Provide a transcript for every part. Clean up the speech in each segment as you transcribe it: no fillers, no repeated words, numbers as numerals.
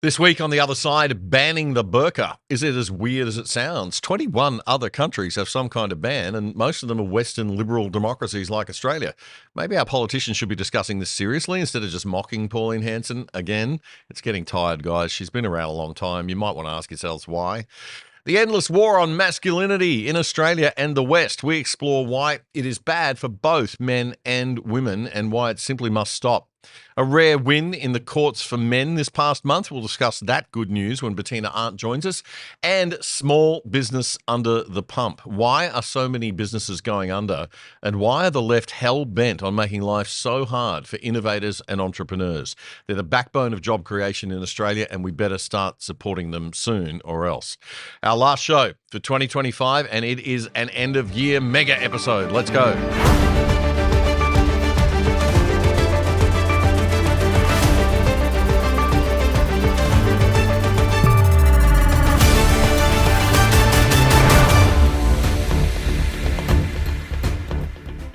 This week on the other side, banning the burqa. Is it as weird as it sounds? 21 other countries have some kind of ban, and most of them are Western liberal democracies like Australia. Maybe our politicians should be discussing this seriously instead of just mocking Pauline Hanson again. It's getting tired, guys. She's been around a long time. You might want to ask yourselves why. The endless war on masculinity in Australia and the West. We explore why it is bad for both men and women and why it simply must stop. A rare win in the courts for men this past month. We'll discuss that good news when Bettina Arndt joins us. And small business under the pump. Why are so many businesses going under? And why are the left hell-bent on making life so hard for innovators and entrepreneurs? They're the backbone of job creation in Australia, and we better start supporting them soon or else. Our last show for 2025, and it is an end-of-year mega episode. Let's go.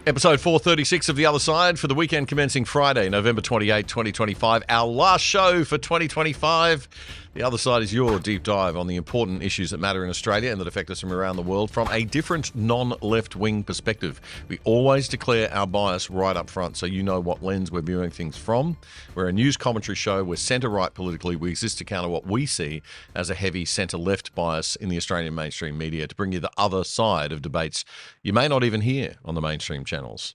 Episode 436 of The Other Side for the weekend commencing Friday, November 28, 2025. Our last show for 2025. The Other Side is your deep dive on the important issues that matter in Australia and that affect us from around the world from a different non-left-wing perspective. We always declare our bias right up front so you know what lens we're viewing things from. We're a news commentary show. We're centre-right politically. We exist to counter what we see as a heavy centre-left bias in the Australian mainstream media to bring you the other side of debates you may not even hear on the mainstream channels.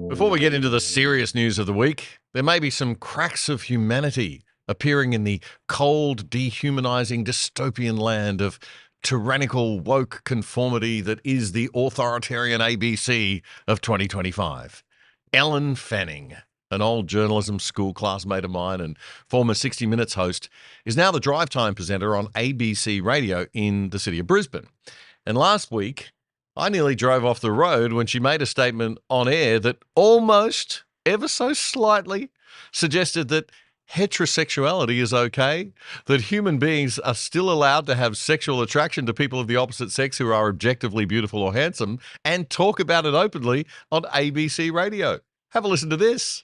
Before we get into the serious news of the week, there may be some cracks of humanity appearing in the cold, dehumanizing, dystopian land of tyrannical woke conformity that is the authoritarian ABC of 2025. Ellen Fanning, an old journalism school classmate of mine and former 60 Minutes host, is now the drive time presenter on ABC Radio in the city of Brisbane. And last week, I nearly drove off the road when she made a statement on air that almost, ever so slightly, suggested that heterosexuality is okay, that human beings are still allowed to have sexual attraction to people of the opposite sex who are objectively beautiful or handsome, and talk about it openly on ABC Radio. Have a listen to this.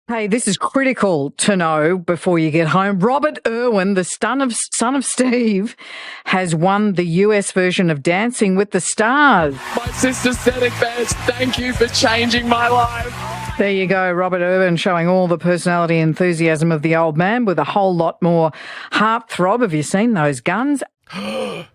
Hey, this is critical to know before you get home. Robert Irwin, the son of Steve, has won the US version of Dancing with the Stars. My sister said it best. Thank you for changing my life. There you go, Robert Irwin showing all the personality and enthusiasm of the old man with a whole lot more heartthrob. Have you seen those guns? Have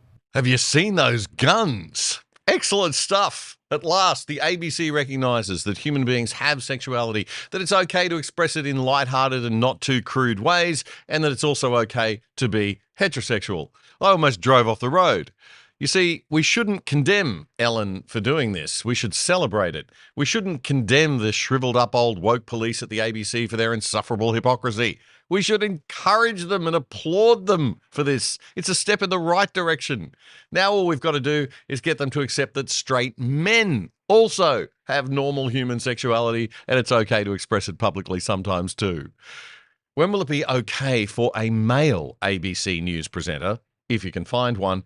you seen those guns? Excellent stuff. At last, the ABC recognises that human beings have sexuality, that it's okay to express it in lighthearted and not too crude ways, and that it's also okay to be heterosexual. I almost drove off the road. You see, we shouldn't condemn Ellen for doing this. We should celebrate it. We shouldn't condemn the shriveled up old woke police at the ABC for their insufferable hypocrisy. We should encourage them and applaud them for this. It's a step in the right direction. Now all we've got to do is get them to accept that straight men also have normal human sexuality, and it's okay to express it publicly sometimes too. When will it be okay for a male ABC news presenter, if you can find one,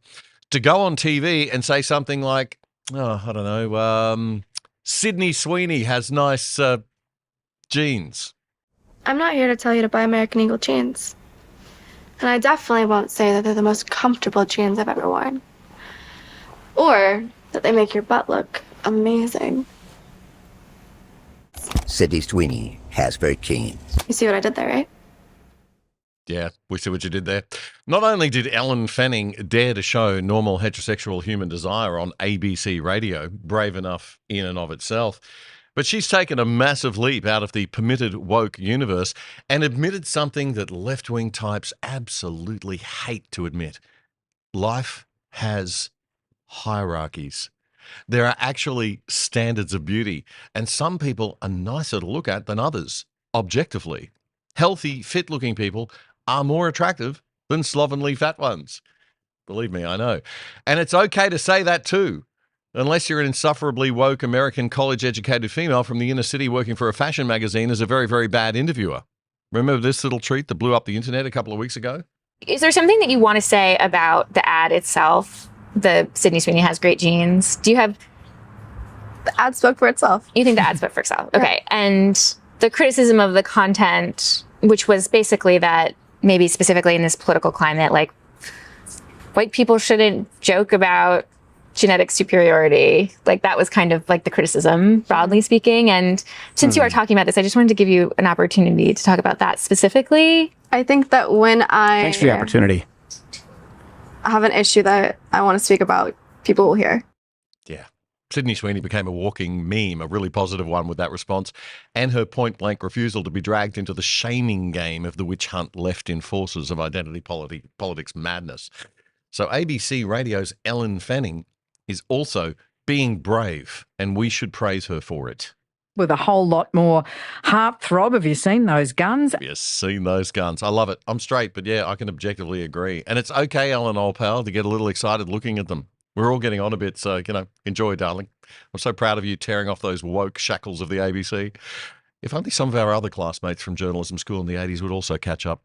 to go on TV and say something like, Sydney Sweeney has nice jeans? I'm not here to tell you to buy American Eagle jeans. And I definitely won't say that they're the most comfortable jeans I've ever worn. Or that they make your butt look amazing. Sydney Sweeney has very jeans. You see what I did there, right? Yeah, we see what you did there. Not only did Ellen Fanning dare to show normal heterosexual human desire on ABC Radio, brave enough in and of itself, but she's taken a massive leap out of the permitted woke universe and admitted something that left-wing types absolutely hate to admit. Life has hierarchies. There are actually standards of beauty, and some people are nicer to look at than others, objectively. Healthy, fit-looking people are more attractive than slovenly fat ones. Believe me, I know. And it's okay to say that too. Unless you're an insufferably woke American college-educated female from the inner city working for a fashion magazine as a very, very bad interviewer. Remember this little treat that blew up the internet a couple of weeks ago? Is there something that you want to say about the ad itself? The Sydney Sweeney has great jeans. Do you have... The ad spoke for itself. You think the ad spoke for itself? Okay. And the criticism of the content which was basically that maybe specifically in this political climate, like white people shouldn't joke about genetic superiority. Like that was kind of like the criticism, broadly speaking. And since you are talking about this, I just wanted to give you an opportunity to talk about that specifically. I think that when Thanks for the opportunity. I have an issue that I want to speak about, people will hear. Yeah. Sydney Sweeney became a walking meme, a really positive one with that response, and her point-blank refusal to be dragged into the shaming game of the witch hunt left-in forces of identity politics madness. So ABC Radio's Ellen Fanning is also being brave, and we should praise her for it. With a whole lot more heartthrob. Have you seen those guns? Yes, seen those guns. I love it. I'm straight, but yeah, I can objectively agree. And it's okay, Ellen, old pal, to get a little excited looking at them. We're all getting on a bit, so, enjoy, darling. I'm so proud of you tearing off those woke shackles of the ABC. If only some of our other classmates from journalism school in the 80s would also catch up.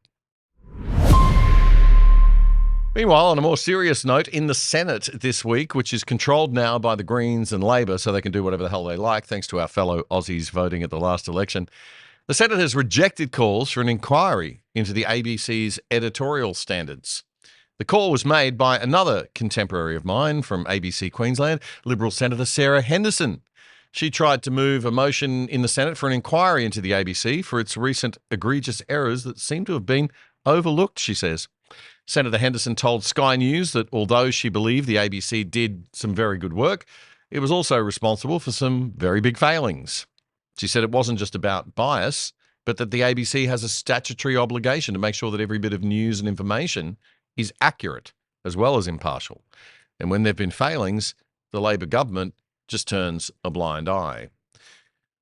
Meanwhile, on a more serious note, in the Senate this week, which is controlled now by the Greens and Labor, so they can do whatever the hell they like, thanks to our fellow Aussies voting at the last election, the Senate has rejected calls for an inquiry into the ABC's editorial standards. The call was made by another contemporary of mine from ABC Queensland, Liberal Senator Sarah Henderson. She tried to move a motion in the Senate for an inquiry into the ABC for its recent egregious errors that seem to have been overlooked, she says. Senator Henderson told Sky News that although she believed the ABC did some very good work, it was also responsible for some very big failings. She said it wasn't just about bias, but that the ABC has a statutory obligation to make sure that every bit of news and information is accurate as well as impartial. And when there have been failings, the Labor government just turns a blind eye.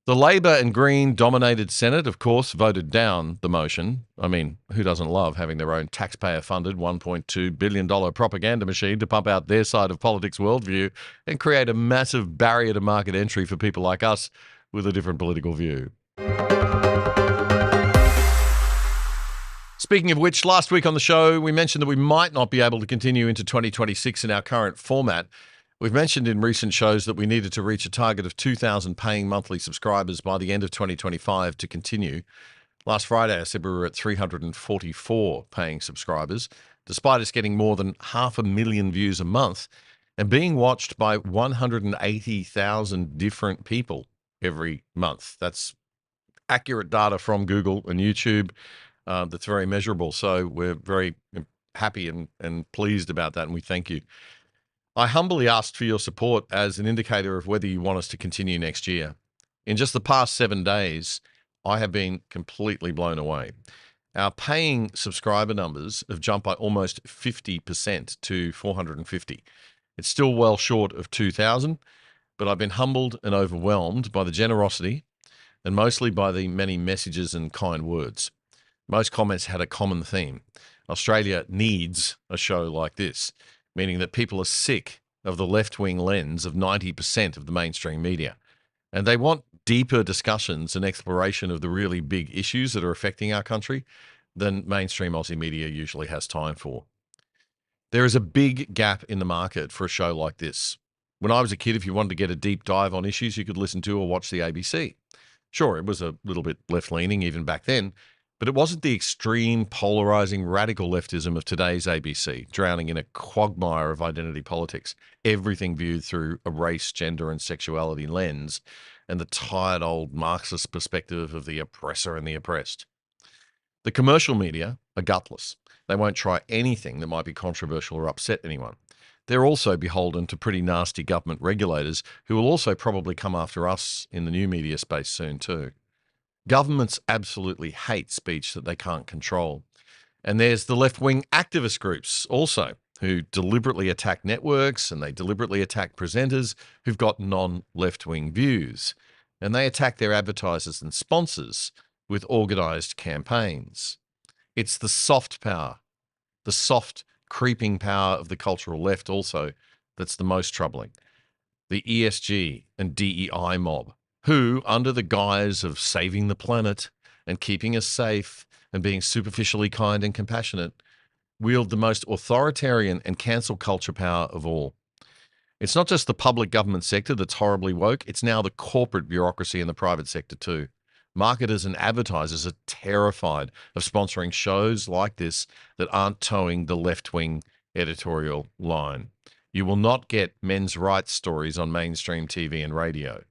The Labor and Green-dominated Senate, of course, voted down the motion. I mean, who doesn't love having their own taxpayer-funded $1.2 billion propaganda machine to pump out their side of politics worldview and create a massive barrier to market entry for people like us with a different political view? Speaking of which, last week on the show, we mentioned that we might not be able to continue into 2026 in our current format. We've mentioned in recent shows that we needed to reach a target of 2,000 paying monthly subscribers by the end of 2025 to continue. Last Friday, I said we were at 344 paying subscribers, despite us getting more than 500,000 views a month and being watched by 180,000 different people every month. That's accurate data from Google and YouTube. That's very measurable. So we're very happy and pleased about that, and we thank you. I humbly asked for your support as an indicator of whether you want us to continue next year. In just the past 7 days, I have been completely blown away. Our paying subscriber numbers have jumped by almost 50% to 450. It's still well short of 2,000, but I've been humbled and overwhelmed by the generosity and mostly by the many messages and kind words. Most comments had a common theme. Australia needs a show like this, meaning that people are sick of the left-wing lens of 90% of the mainstream media. And they want deeper discussions and exploration of the really big issues that are affecting our country than mainstream Aussie media usually has time for. There is a big gap in the market for a show like this. When I was a kid, if you wanted to get a deep dive on issues, you could listen to or watch the ABC. Sure, it was a little bit left-leaning even back then, but it wasn't the extreme, polarizing, radical leftism of today's ABC, drowning in a quagmire of identity politics, everything viewed through a race, gender, and sexuality lens, and the tired old Marxist perspective of the oppressor and the oppressed. The commercial media are gutless. They won't try anything that might be controversial or upset anyone. They're also beholden to pretty nasty government regulators who will also probably come after us in the new media space soon too. Governments absolutely hate speech that they can't control. And there's the left-wing activist groups also who deliberately attack networks and they deliberately attack presenters who've got non-left-wing views. And they attack their advertisers and sponsors with organised campaigns. It's the soft power, the soft creeping power of the cultural left also that's the most troubling. The ESG and DEI mob, who, under the guise of saving the planet and keeping us safe and being superficially kind and compassionate, wield the most authoritarian and cancel culture power of all. It's not just the public government sector that's horribly woke, it's now the corporate bureaucracy in the private sector too. Marketers and advertisers are terrified of sponsoring shows like this that aren't towing the left-wing editorial line. You will not get men's rights stories on mainstream TV and radio.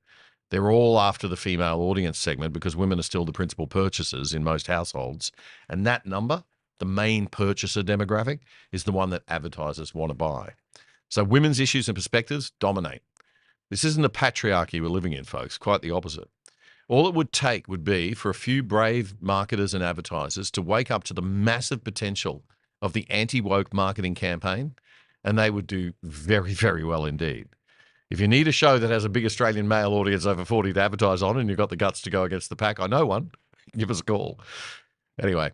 They're all after the female audience segment because women are still the principal purchasers in most households. And that number, the main purchaser demographic, is the one that advertisers want to buy. So women's issues and perspectives dominate. This isn't the patriarchy we're living in, folks. Quite the opposite. All it would take would be for a few brave marketers and advertisers to wake up to the massive potential of the anti-woke marketing campaign, and they would do very, very well indeed. If you need a show that has a big Australian male audience over 40 to advertise on and you've got the guts to go against the pack, I know one. Give us a call. Anyway,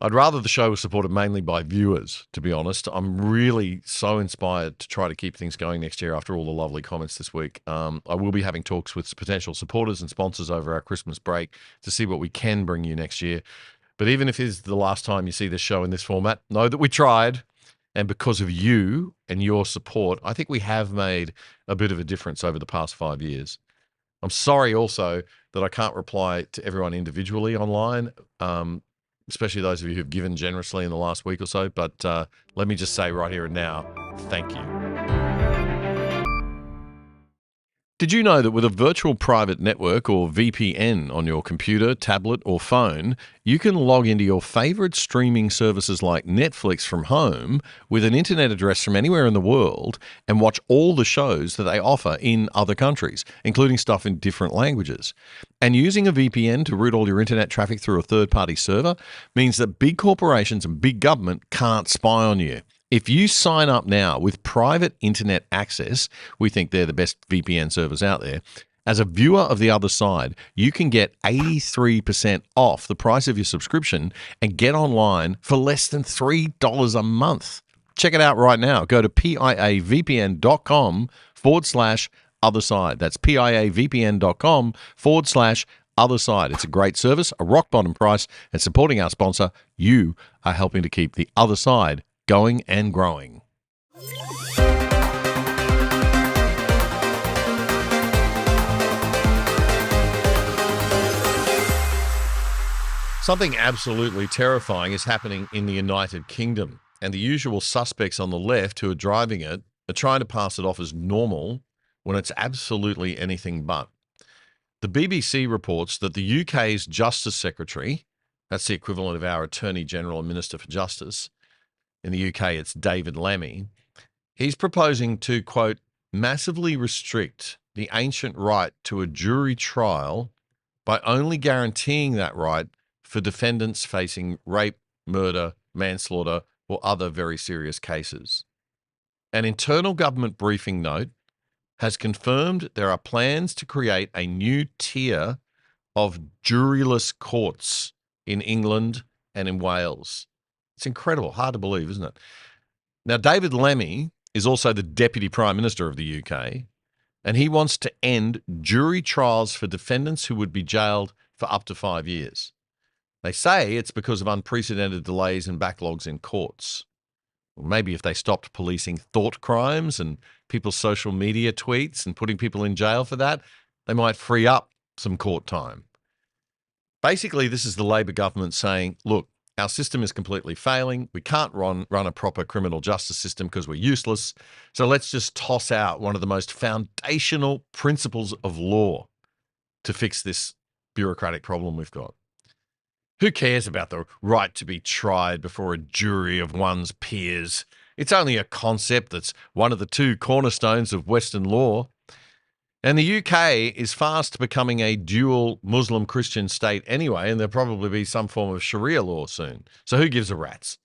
I'd rather the show was supported mainly by viewers, to be honest. I'm really so inspired to try to keep things going next year after all the lovely comments this week. I will be having talks with potential supporters and sponsors over our Christmas break to see what we can bring you next year. But even if it's the last time you see this show in this format, know that we tried. And because of you and your support, I think we have made a bit of a difference over the past 5 years. I'm sorry also that I can't reply to everyone individually online, especially those of you who've given generously in the last week or so. But let me just say right here and now, thank you. Did you know that with a virtual private network or VPN on your computer, tablet, or phone, you can log into your favorite streaming services like Netflix from home with an internet address from anywhere in the world and watch all the shows that they offer in other countries, including stuff in different languages? And using a VPN to route all your internet traffic through a third-party server means that big corporations and big government can't spy on you. If you sign up now with private internet access, we think they're the best VPN servers out there. As a viewer of the other side, you can get 83% off the price of your subscription and get online for less than $3 a month. Check it out right now. Go to piavpn.com/other side. That's piavpn.com/other side. It's a great service, a rock bottom price, and supporting our sponsor, you are helping to keep the other side going and growing. Something absolutely terrifying is happening in the United Kingdom, and the usual suspects on the left who are driving it are trying to pass it off as normal when it's absolutely anything but. The BBC reports that the UK's Justice Secretary, that's the equivalent of our Attorney General and Minister for Justice, in the UK, it's David Lammy. He's proposing to, quote, massively restrict the ancient right to a jury trial by only guaranteeing that right for defendants facing rape, murder, manslaughter, or other very serious cases. An internal government briefing note has confirmed there are plans to create a new tier of juryless courts in England and in Wales. It's incredible. Hard to believe, isn't it? Now, David Lammy is also the Deputy Prime Minister of the UK, and he wants to end jury trials for defendants who would be jailed for up to 5 years. They say it's because of unprecedented delays and backlogs in courts. Or maybe if they stopped policing thought crimes and people's social media tweets and putting people in jail for that, they might free up some court time. Basically, this is the Labor government saying, look, our system is completely failing. We can't run a proper criminal justice system because we're useless. So let's just toss out one of the most foundational principles of law to fix this bureaucratic problem we've got. Who cares about the right to be tried before a jury of one's peers? It's only a concept that's one of the two cornerstones of Western law. And the UK is fast becoming a dual Muslim-Christian state anyway, and there'll probably be some form of Sharia law soon. So who gives a rat's?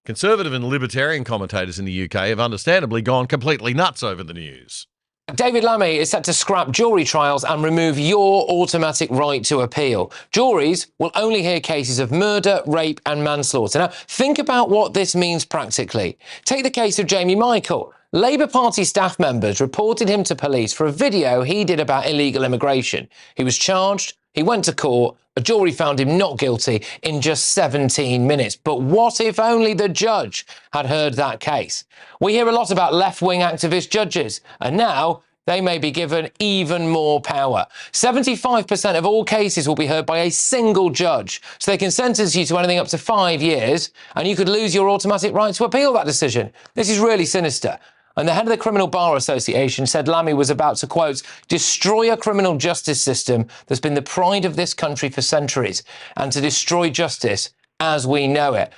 Conservative and libertarian commentators in the UK have understandably gone completely nuts over the news. David Lammy is set to scrap jury trials and remove your automatic right to appeal. Juries will only hear cases of murder, rape and manslaughter. Now, think about what this means practically. Take the case of Jamie Michael. Labour Party staff members reported him to police for a video he did about illegal immigration. He was charged, he went to court, a jury found him not guilty in just 17 minutes. But what if only the judge had heard that case? We hear a lot about left-wing activist judges, and now they may be given even more power. 75% of all cases will be heard by a single judge, so they can sentence you to anything up to 5 years, and you could lose your automatic right to appeal that decision. This is really sinister. And the head of the Criminal Bar Association said Lammy was about to, quote, destroy a criminal justice system that's been the pride of this country for centuries, and to destroy justice as we know it.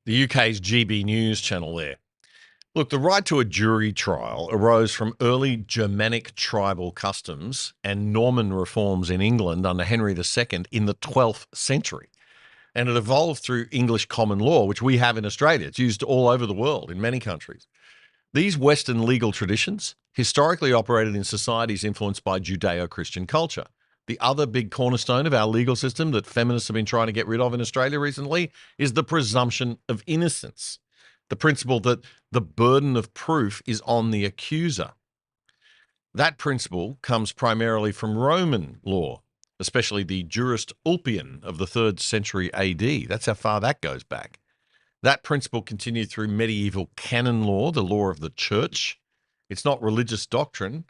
The UK's GB News channel there. Look, the right to a jury trial arose from early Germanic tribal customs and Norman reforms in England under Henry II in the 12th century. And it evolved through English common law, which we have in Australia. It's used all over the world in many countries. These Western legal traditions historically operated in societies influenced by Judeo-Christian culture. The other big cornerstone of our legal system that feminists have been trying to get rid of in Australia recently is the presumption of innocence, the principle that the burden of proof is on the accuser. That principle comes primarily from Roman law, especially the Juris Ulpian of the 3rd century AD. That's how far that goes back. That principle continued through medieval canon law, the law of the church. It's not religious doctrine,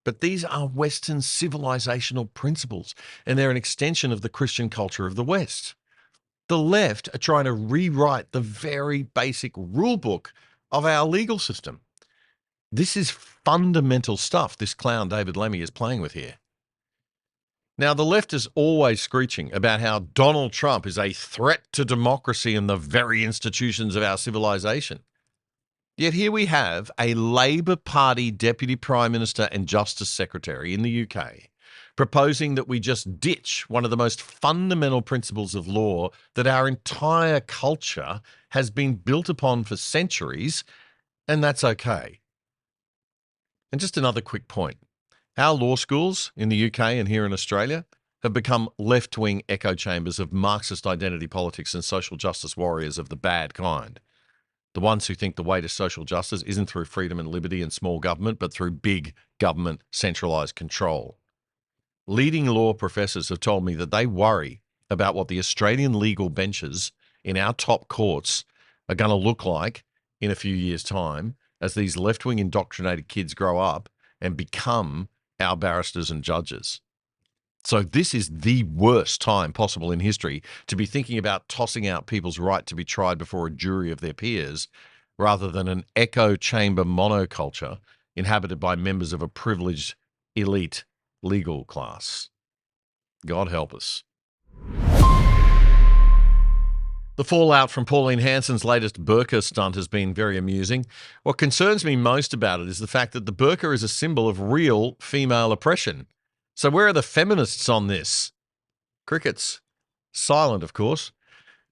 but these are Western civilizational principles, and they're an extension of the Christian culture of the West. The left are trying to rewrite the very basic rule book of our legal system. This is fundamental stuff this clown David Lammy is playing with here. Now, the left is always screeching about how Donald Trump is a threat to democracy and the very institutions of our civilization. Yet here we have a Labor Party Deputy Prime Minister and Justice Secretary in the UK proposing that we just ditch one of the most fundamental principles of law that our entire culture has been built upon for centuries, and that's okay. And just another quick point. Our law schools in the UK and here in Australia have become left-wing echo chambers of Marxist identity politics and social justice warriors of the bad kind. The ones who think the way to social justice isn't through freedom and liberty and small government, but through big government centralised control. Leading law professors have told me that they worry about what the Australian legal benches in our top courts are going to look like in a few years' time as these left-wing indoctrinated kids grow up and become our barristers and judges. So this is the worst time possible in history to be thinking about tossing out people's right to be tried before a jury of their peers rather than an echo chamber monoculture inhabited by members of a privileged elite legal class. God help us. The fallout from Pauline Hanson's latest burqa stunt has been very amusing. What concerns me most about it is the fact that the burqa is a symbol of real female oppression. So where are the feminists on this? Crickets. Silent, of course.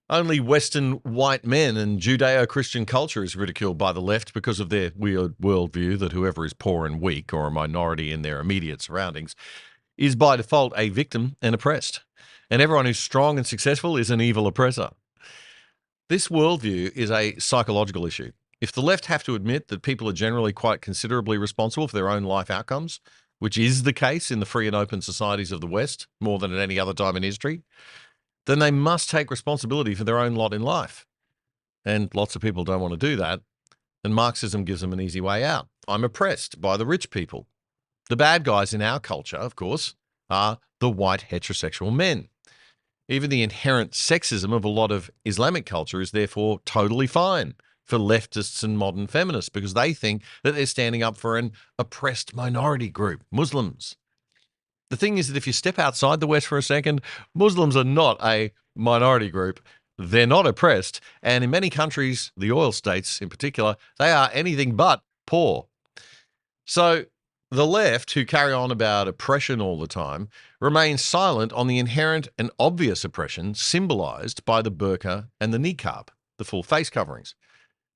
Only Western white men and Judeo-Christian culture is ridiculed by the left because of their weird worldview that whoever is poor and weak or a minority in their immediate surroundings is by default a victim and oppressed. And everyone who's strong and successful is an evil oppressor. This worldview is a psychological issue. If the left have to admit that people are generally quite considerably responsible for their own life outcomes, which is the case in the free and open societies of the West more than at any other time in history, then they must take responsibility for their own lot in life. And lots of people don't want to do that, and Marxism gives them an easy way out. I'm oppressed by the rich people. The bad guys in our culture, of course, are the white heterosexual men. Even the inherent sexism of a lot of Islamic culture is therefore totally fine for leftists and modern feminists because they think that they're standing up for an oppressed minority group, Muslims. The thing is that if you step outside the West for a second, Muslims are not a minority group. They're not oppressed. And in many countries, the oil states in particular, they are anything but poor. So the left, who carry on about oppression all the time, remain silent on the inherent and obvious oppression symbolized by the burqa and the niqab, the full face coverings.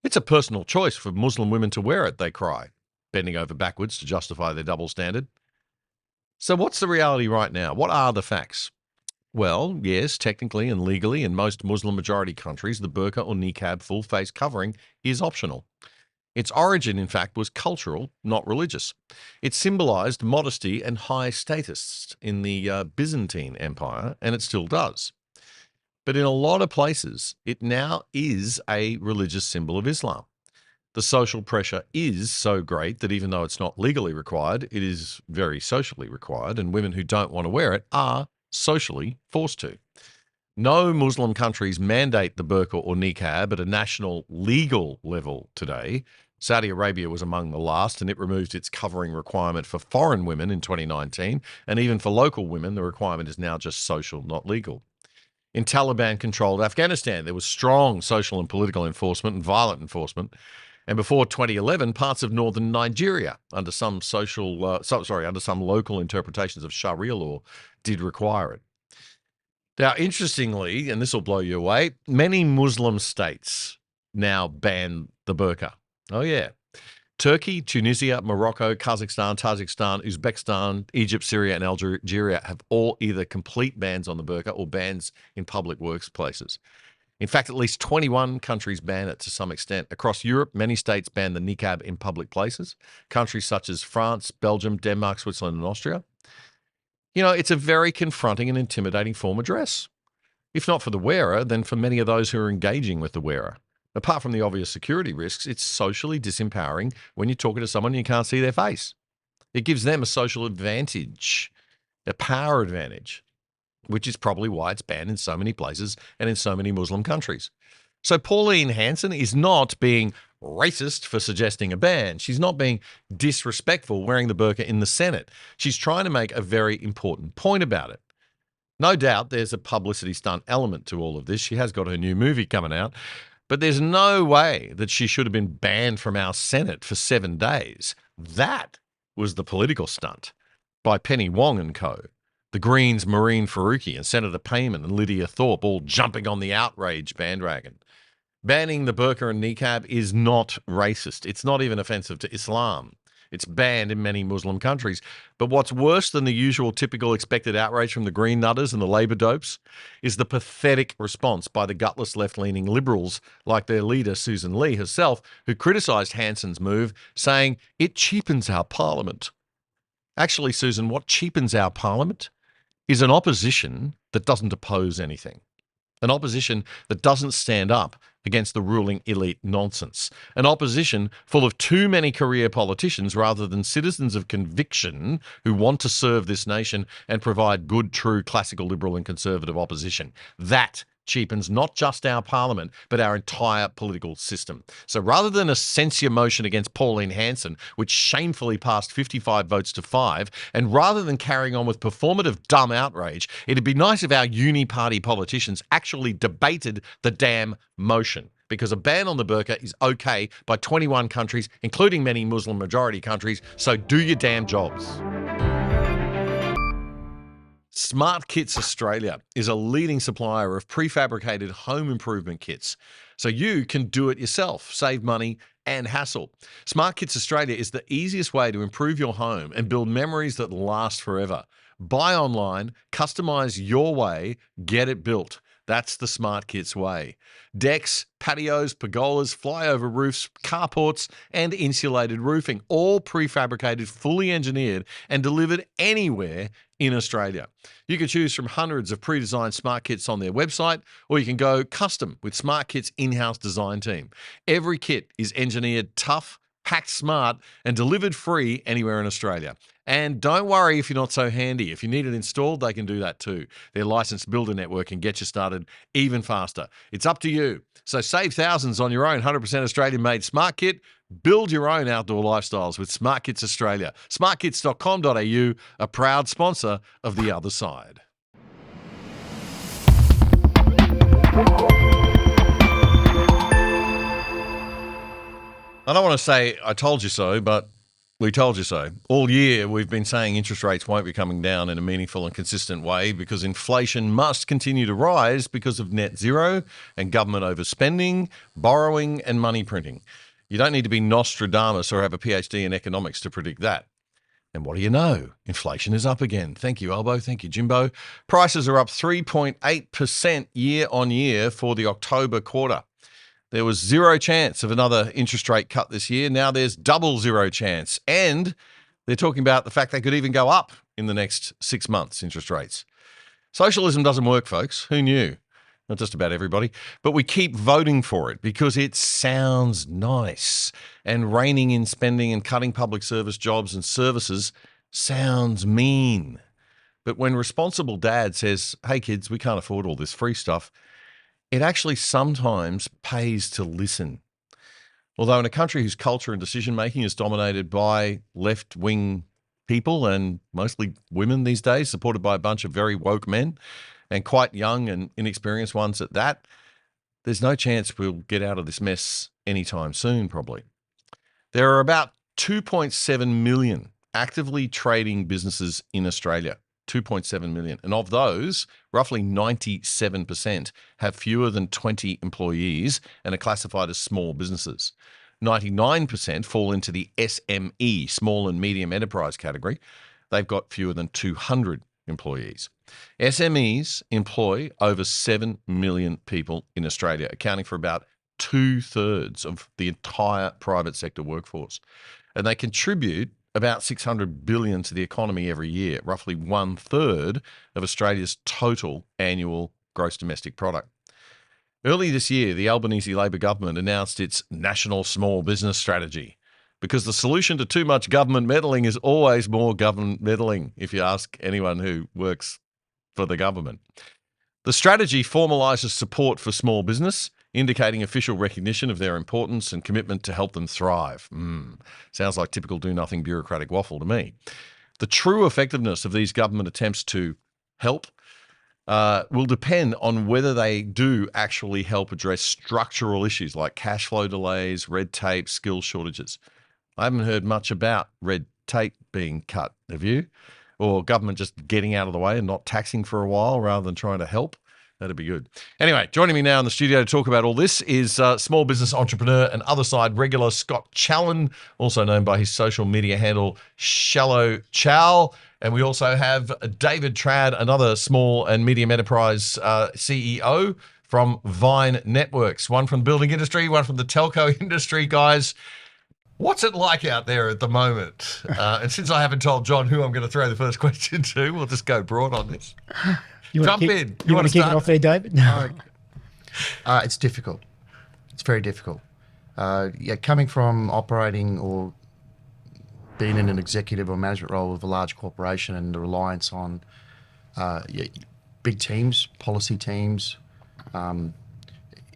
It's a personal choice for Muslim women to wear it, they cry, bending over backwards to justify their double standard. So what's the reality right now? What are the facts? Well, yes, technically and legally in most Muslim majority countries, the burqa or niqab full face covering is optional. Its origin, in fact, was cultural, not religious. It symbolized modesty and high status in the Byzantine Empire, and it still does. But in a lot of places, it now is a religious symbol of Islam. the social pressure is so great that even though it's not legally required, it is very socially required, and women who don't want to wear it are socially forced to. No Muslim countries mandate the burqa or niqab at a national legal level today. Saudi Arabia was among the last, and it removed its covering requirement for foreign women in 2019. And even for local women, the requirement is now just social, not legal. In Taliban-controlled Afghanistan, there was strong social and political enforcement and violent enforcement. And before 2011, parts of northern Nigeria, under some local interpretations of Sharia law, did require it. Now, interestingly, and this will blow you away, many Muslim states now ban the burqa. Oh, yeah. Turkey, Tunisia, Morocco, Kazakhstan, Tajikistan, Uzbekistan, Egypt, Syria, and Algeria have all either complete bans on the burqa or bans in public workplaces. In fact, at least 21 countries ban it to some extent. Across Europe, many states ban the niqab in public places. Countries such as France, Belgium, Denmark, Switzerland, and Austria. You know, it's a very confronting and intimidating form of dress. If not for the wearer, then for many of those who are engaging with the wearer. Apart from the obvious security risks, it's socially disempowering when you're talking to someone and you can't see their face. It gives them a social advantage, a power advantage, which is probably why it's banned in so many places and in so many Muslim countries. So Pauline Hanson is not being racist for suggesting a ban. She's not being disrespectful wearing the burqa in the Senate. She's trying to make a very important point about it. No doubt there's a publicity stunt element to all of this. She has got her new movie coming out. But there's no way that she should have been banned from our Senate for 7 days. That was the political stunt by Penny Wong and co. The Greens' Maureen Faruqi and Senator Payman and Lydia Thorpe all jumping on the outrage bandwagon. Banning the burqa and niqab is not racist. It's not even offensive to Islam. It's banned in many Muslim countries. But what's worse than the usual typical expected outrage from the Green Nutters and the Labour dopes is the pathetic response by the gutless left-leaning Liberals like their leader Susan Lee herself, who criticised Hanson's move, saying it cheapens our parliament. Actually, Susan, what cheapens our parliament is an opposition that doesn't oppose anything. An opposition that doesn't stand up against the ruling elite nonsense. An opposition full of too many career politicians rather than citizens of conviction who want to serve this nation and provide good, true, classical, liberal and conservative opposition. That cheapens not just our parliament, but our entire political system. So rather than a censure motion against Pauline Hanson, which shamefully passed 55 votes to 5, and rather than carrying on with performative dumb outrage, it'd be nice if our uni-party politicians actually debated the damn motion. Because a ban on the burqa is okay by 21 countries, including many Muslim majority countries, so do your damn jobs. SmartKits Australia is a leading supplier of prefabricated home improvement kits, so you can do it yourself, save money and hassle. SmartKits Australia is the easiest way to improve your home and build memories that last forever. Buy online, customize your way, get it built. That's the SmartKits way. Decks, patios, pergolas, flyover roofs, carports, and insulated roofing, all prefabricated, fully engineered, and delivered anywhere in Australia. You can choose from hundreds of pre-designed SmartKits on their website, or you can go custom with SmartKits' in-house design team. Every kit is engineered tough, packed smart, and delivered free anywhere in Australia. And don't worry if you're not so handy. If you need it installed, they can do that too. Their licensed builder network can get you started even faster. It's up to you. So save thousands on your own 100% Australian-made smart kit. Build your own outdoor lifestyles with SmartKits Australia. SmartKits.com.au, a proud sponsor of The Other Side. I don't want to say I told you so, but we told you so. All year we've been saying interest rates won't be coming down in a meaningful and consistent way because inflation must continue to rise because of net zero and government overspending, borrowing and money printing. You don't need to be Nostradamus or have a PhD in economics to predict that. And what do you know? Inflation is up again. Thank you, Albo. Thank you, Jimbo. Prices are up 3.8% year on year for the October quarter. There was zero chance of another interest rate cut this year. Now there's double zero chance. And they're talking about the fact they could even go up in the next 6 months, interest rates. Socialism doesn't work, folks. Who knew? not just about everybody, but we keep voting for it because it sounds nice. And reining in spending and cutting public service jobs and services sounds mean. But when responsible dad says, hey kids, we can't afford all this free stuff, it actually sometimes pays to listen. Although in a country whose culture and decision-making is dominated by left-wing people and mostly women these days, supported by a bunch of very woke men and quite young and inexperienced ones at that, there's no chance we'll get out of this mess anytime soon, probably. There are about 2.7 million actively trading businesses in Australia. 2.7 million. And of those, roughly 97% have fewer than 20 employees and are classified as small businesses. 99% fall into the SME, small and medium enterprise category. They've got fewer than 200 employees. SMEs employ over 7 million people in Australia, accounting for about 2/3 of the entire private sector workforce. And they contribute about 600 billion to the economy every year, roughly 1/3 of Australia's total annual gross domestic product. Early this year, the Albanese Labor government announced its National Small Business Strategy because the solution to too much government meddling is always more government meddling, if you ask anyone who works for the government. The strategy formalises support for small business, indicating official recognition of their importance and commitment to help them thrive. Sounds like typical do-nothing bureaucratic waffle to me. The true effectiveness of these government attempts to help will depend on whether they do actually help address structural issues like cash flow delays, red tape, skill shortages. I haven't heard much about red tape being cut, have you? Or government just getting out of the way and not taxing for a while rather than trying to help? That'd be good. Anyway, joining me now in the studio to talk about all this is small business entrepreneur and other side regular Scott Challen, also known by his social media handle Shallow Chow. And we also have David Trad, another small and medium enterprise CEO from Vine Networks, one from the building industry, one from the telco industry. Guys, what's it like out there at the moment? And since I haven't told John who I'm going to throw the first question to, we'll just go broad on this. Jump in. You want to kick it off there, David? No. It's difficult. It's very difficult. Coming from operating or being in an executive or management role of a large corporation and the reliance on big teams, policy teams,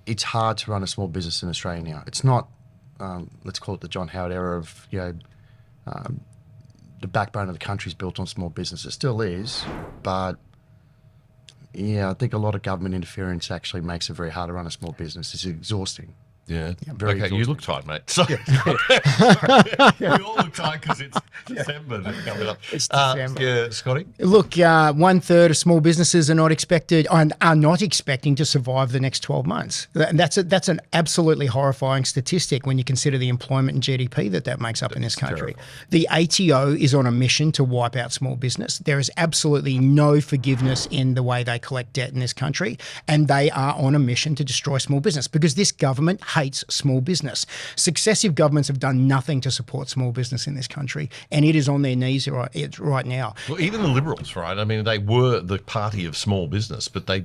it's hard to run a small business in Australia now. It's not, let's call it the John Howard era of, the backbone of the country is built on small business. It still is, but I think a lot of government interference actually makes it very hard to run a small business. It's exhausting. Yeah. Very okay, exhausting. you look tight, mate. So, we all look tight because it's December coming up. It's December. Yeah, Scotty? Look, 1/3 of small businesses are not expecting to survive the next 12 months. And that's an absolutely horrifying statistic when you consider the employment and GDP that makes up in this country. Terrible. The ATO is on a mission to wipe out small business. There is absolutely no forgiveness in the way they collect debt in this country, and they are on a mission to destroy small business because this government hates small business. Successive governments have done nothing to support small business in this country, and it is on their knees right now. Well, even the Liberals, right? I mean, they were the party of small business, but they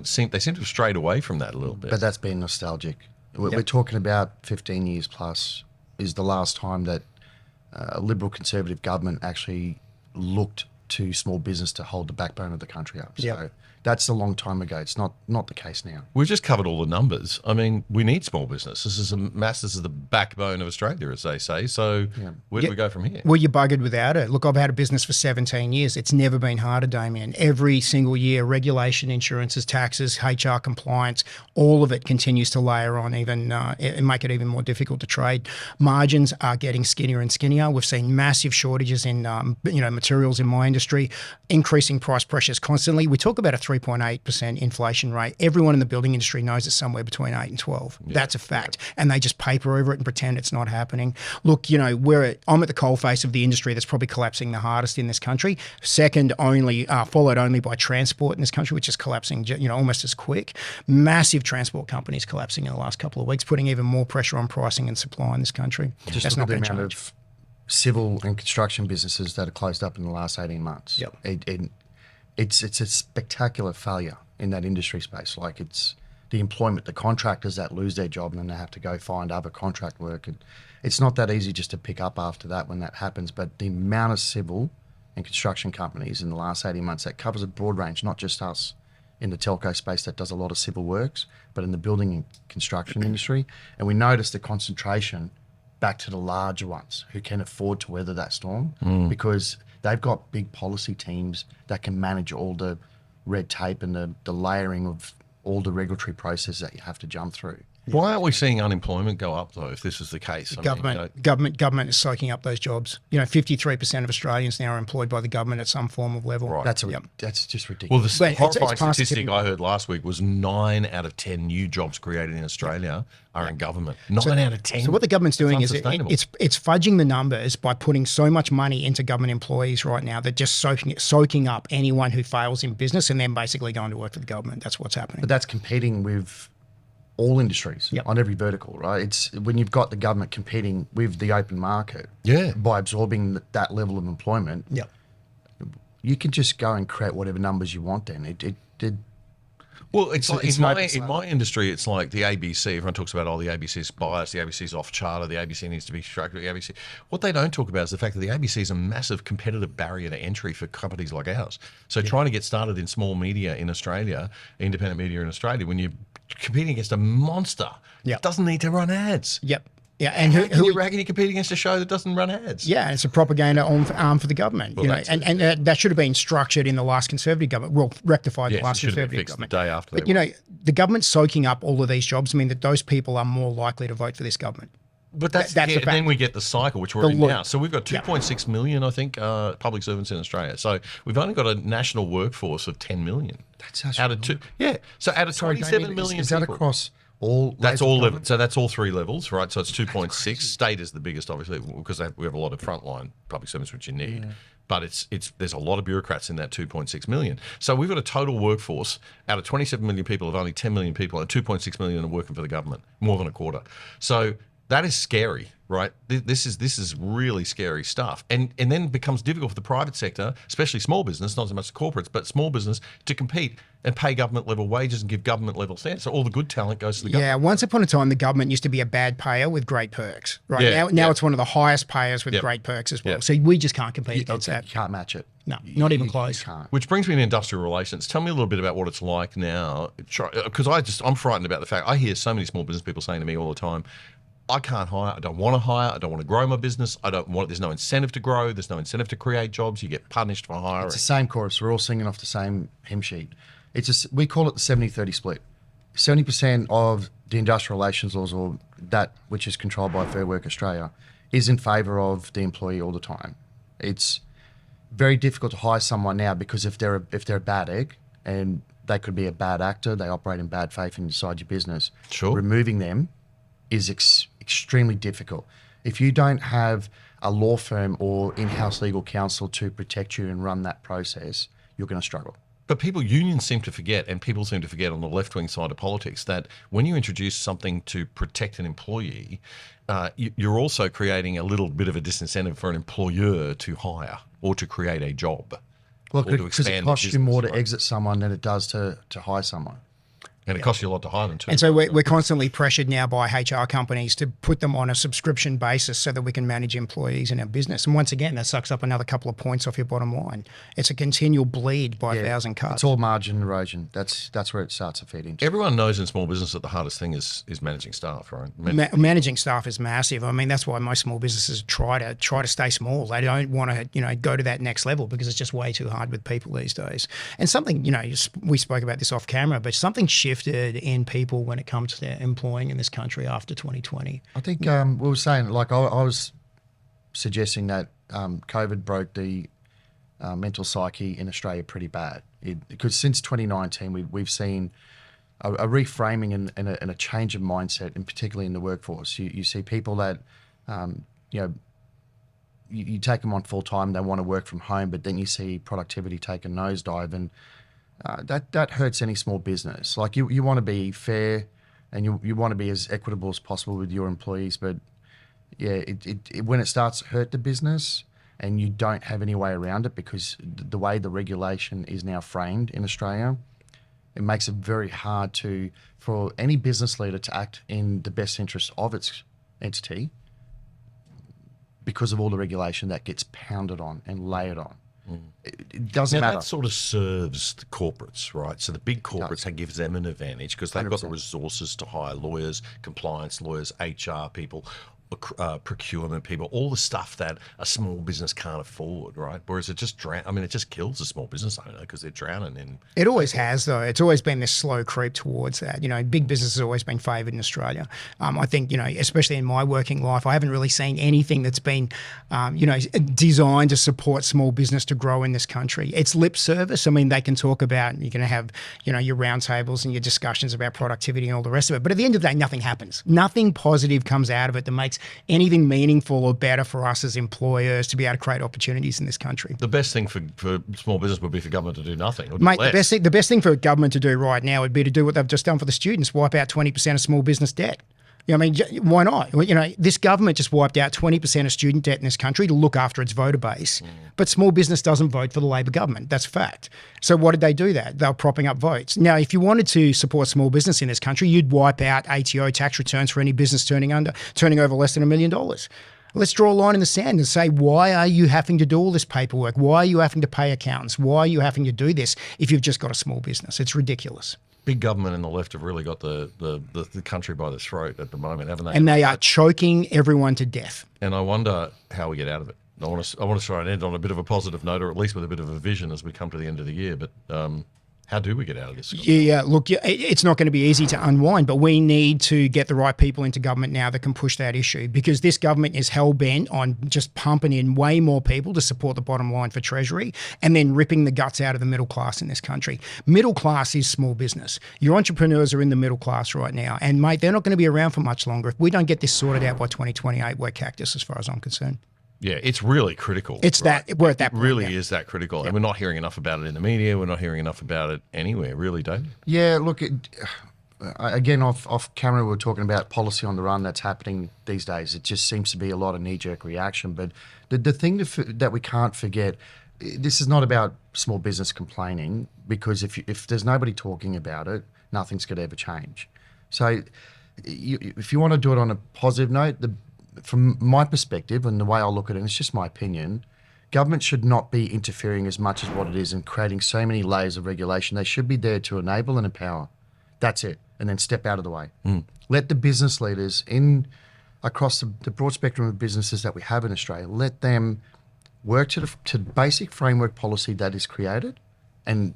seem to have strayed away from that a little bit. But that's been nostalgic. We're talking about 15 years plus is the last time that a Liberal Conservative government actually looked to small business to hold the backbone of the country up. So that's a long time ago. It's not the case now. We've just covered all the numbers. I mean, we need small business. This is the backbone of Australia, as they say. So where do we go from here? Well, you're buggered without it. Look, I've had a business for 17 years. It's never been harder, Damien. Every single year, regulation, insurances, taxes, HR compliance, all of it continues to layer on, even and make it even more difficult to trade. Margins are getting skinnier and skinnier. We've seen massive shortages in materials in my industry, increasing price pressures constantly. We talk about a 3.8% inflation rate. Everyone in the building industry knows it's somewhere between 8 and 12. Yeah. That's a fact. And they just paper over it and pretend it's not happening. Look, I'm at the coalface of the industry that's probably collapsing the hardest in this country. Second only, followed only by transport in this country, which is collapsing, almost as quick. Massive transport companies collapsing in the last couple of weeks, putting even more pressure on pricing and supply in this country. Just that's look not at going the to amount change. of civil and construction businesses that are closed up in the last 18 months. Yep. It's a spectacular failure in that industry space. Like it's the employment, the contractors that lose their job and then they have to go find other contract work. And it's not that easy just to pick up after that when that happens. But the amount of civil and construction companies in the last 18 months, that covers a broad range, not just us in the telco space that does a lot of civil works, but in the building and construction industry. And we noticed the concentration back to the larger ones who can afford to weather that storm because they've got big policy teams that can manage all the red tape and the layering of all the regulatory processes that you have to jump through. Why aren't we seeing unemployment go up, though, if this is the case? Government is soaking up those jobs. 53% of Australians now are employed by the government at some form of level. Right. That's just ridiculous. Well, the But horrifying it's past statistic tipping I heard last week was 9 out of 10 new jobs created in Australia are in government. 9 out of 10. So what the government's doing is unsustainable. it's fudging the numbers by putting so much money into government employees right now that just soaking up anyone who fails in business and then basically going to work for the government. That's what's happening. But that's competing with all industries on every vertical, right? It's when you've got the government competing with the open market by absorbing that level of employment, you can just go and create whatever numbers you want then. Well, it's like it's in my industry, it's like the ABC. Everyone talks about, the ABC's biased, the ABC's off charter, the ABC needs to be structured, the ABC. What they don't talk about is the fact that the ABC is a massive competitive barrier to entry for companies like ours. So trying to get started in small media in Australia, independent media in Australia, when you're competing against a monster that doesn't need to run ads. Yeah, and how can you compete against a show that doesn't run ads? Yeah, and it's a propaganda arm for the government. Well, and that should have been structured in the last Conservative government. Well, rectified the last it should have Conservative been fixed government. the day after. But the government's soaking up all of these jobs. I mean, that those people are more likely to vote for this government. But that's the fact. then we get the cycle, which we're in now. So we've got 2.6 million, I think, public servants in Australia. So we've only got a national workforce of 10 million. That's out of two. Yeah. So out of 27 million is that people. across all? That's all levels. So that's all 3 levels, right? So it's 2.6. State is the biggest, obviously, because we have a lot of frontline public servants, which you need. Yeah. But there's a lot of bureaucrats in that 2.6 million. So we've got a total workforce out of 27 million people of only 10 million people, and 2.6 million are working for the government, more than a quarter. So that is scary, right? This is really scary stuff, and then it becomes difficult for the private sector, especially small business, not so much the corporates, but small business, to compete and pay government level wages and give government level standards. So all the good talent goes to the government. Yeah, once upon a time, the government used to be a bad payer with great perks, right? Now it's one of the highest payers with great perks as well. Yep. So we just can't compete against that. You can't match it. No, not even close. You can't. Which brings me to industrial relations. Tell me a little bit about what it's like now, because I'm frightened about the fact I hear so many small business people saying to me all the time, I can't hire, I don't want to hire, I don't want to grow my business, there's no incentive to grow, there's no incentive to create jobs, you get punished for hiring. It's the same chorus, we're all singing off the same hymn sheet. We call it the 70-30 split. 70% of the industrial relations laws, or that which is controlled by Fair Work Australia, is in favour of the employee all the time. It's very difficult to hire someone now because if they're a bad egg, and they could be a bad actor, they operate in bad faith inside your business, removing them is extremely difficult. If you don't have a law firm or in-house legal counsel to protect you and run that process, you're going to struggle. But unions seem to forget, and people seem to forget on the left-wing side of politics, that when you introduce something to protect an employee, you're also creating a little bit of a disincentive for an employer to hire or to create a job. Well, because it costs you more to exit someone than it does to hire someone. And it costs you a lot to hire them too. And so we're constantly pressured now by HR companies to put them on a subscription basis so that we can manage employees in our business. And once again, that sucks up another couple of points off your bottom line. It's a continual bleed by 1,000 cuts. It's all margin erosion. That's where it starts to feed into. Everyone knows in small business that the hardest thing is managing staff, right? Managing staff is massive. I mean, that's why most small businesses try to stay small. They don't want to, go to that next level because it's just way too hard with people these days. And something, we spoke about this off camera, but something shifted in people when it comes to employing in this country after 2020. I think we were saying, like I was suggesting that COVID broke the mental psyche in Australia pretty bad. Because since 2019, we've seen a reframing and a change of mindset, and particularly in the workforce. You see people that, you take them on full time, they want to work from home, but then you see productivity take a nosedive, and that hurts any small business. Like you want to be fair, and you want to be as equitable as possible with your employees, but when it starts to hurt the business and you don't have any way around it because the way the regulation is now framed in Australia, It makes it very hard for any business leader to act in the best interest of its entity because of all the regulation that gets pounded on and layered on. It doesn't matter. That sort of serves the corporates, right? So the big corporates, that gives them an advantage because they've got the resources to hire lawyers, compliance lawyers, HR people, procurement people, all the stuff that a small business can't afford, right? Whereas it just it just kills a small business owner because they're drowning in. It always has, though. It's always been this slow creep towards that. Big business has always been favoured in Australia. I think, especially in my working life, I haven't really seen anything that's been, designed to support small business to grow in this country. It's lip service. I mean, they can talk about, you're going to have, your roundtables and your discussions about productivity and all the rest of it. But at the end of the day, nothing happens. Nothing positive comes out of it that makes anything meaningful or better for us as employers to be able to create opportunities in this country. The best thing for small business would be for government to do nothing. Mate, the best thing for government to do right now would be to do what they've just done for the students, wipe out 20% of small business debt. Why not? This government just wiped out 20% of student debt in this country to look after its voter base. But small business doesn't vote for the Labor government. That's a fact. So what did they do that? They were propping up votes. Now, if you wanted to support small business in this country, you'd wipe out ATO tax returns for any business turning over less than $1 million. Let's draw a line in the sand and say, why are you having to do all this paperwork? Why are you having to pay accountants? Why are you having to do this if you've just got a small business? It's ridiculous. Big government and the left have really got the country by the throat at the moment, haven't they? And they are choking everyone to death. And I wonder how we get out of it. I want to try and end on a bit of a positive note, or at least with a bit of a vision as we come to the end of the year. But how do we get out of this? Yeah, look, it's not going to be easy to unwind, but we need to get the right people into government now that can push that issue, because this government is hell-bent on just pumping in way more people to support the bottom line for Treasury and then ripping the guts out of the middle class in this country. Middle class is small business. Your entrepreneurs are in the middle class right now, and, mate, they're not going to be around for much longer. If we don't get this sorted out by 2028, we're cactus as far as I'm concerned. Yeah, it's really critical. It's right? We're at that point. It really is that critical. Yeah. And we're not hearing enough about it in the media. We're not hearing enough about it anywhere, really, David. Yeah, look, again, off camera, we were talking about policy on the run that's happening these days. It just seems to be a lot of knee-jerk reaction. But the thing that we can't forget, this is not about small business complaining, because if there's nobody talking about it, nothing's going to ever change. So if you want to do it on a positive note, from my perspective and the way I look at it, and it's just my opinion, government should not be interfering as much as what it is and creating so many layers of regulation. They should be there to enable and empower. That's it. And then step out of the way. Let the business leaders across the broad spectrum of businesses that we have in Australia, let them work to the basic framework policy that is created, and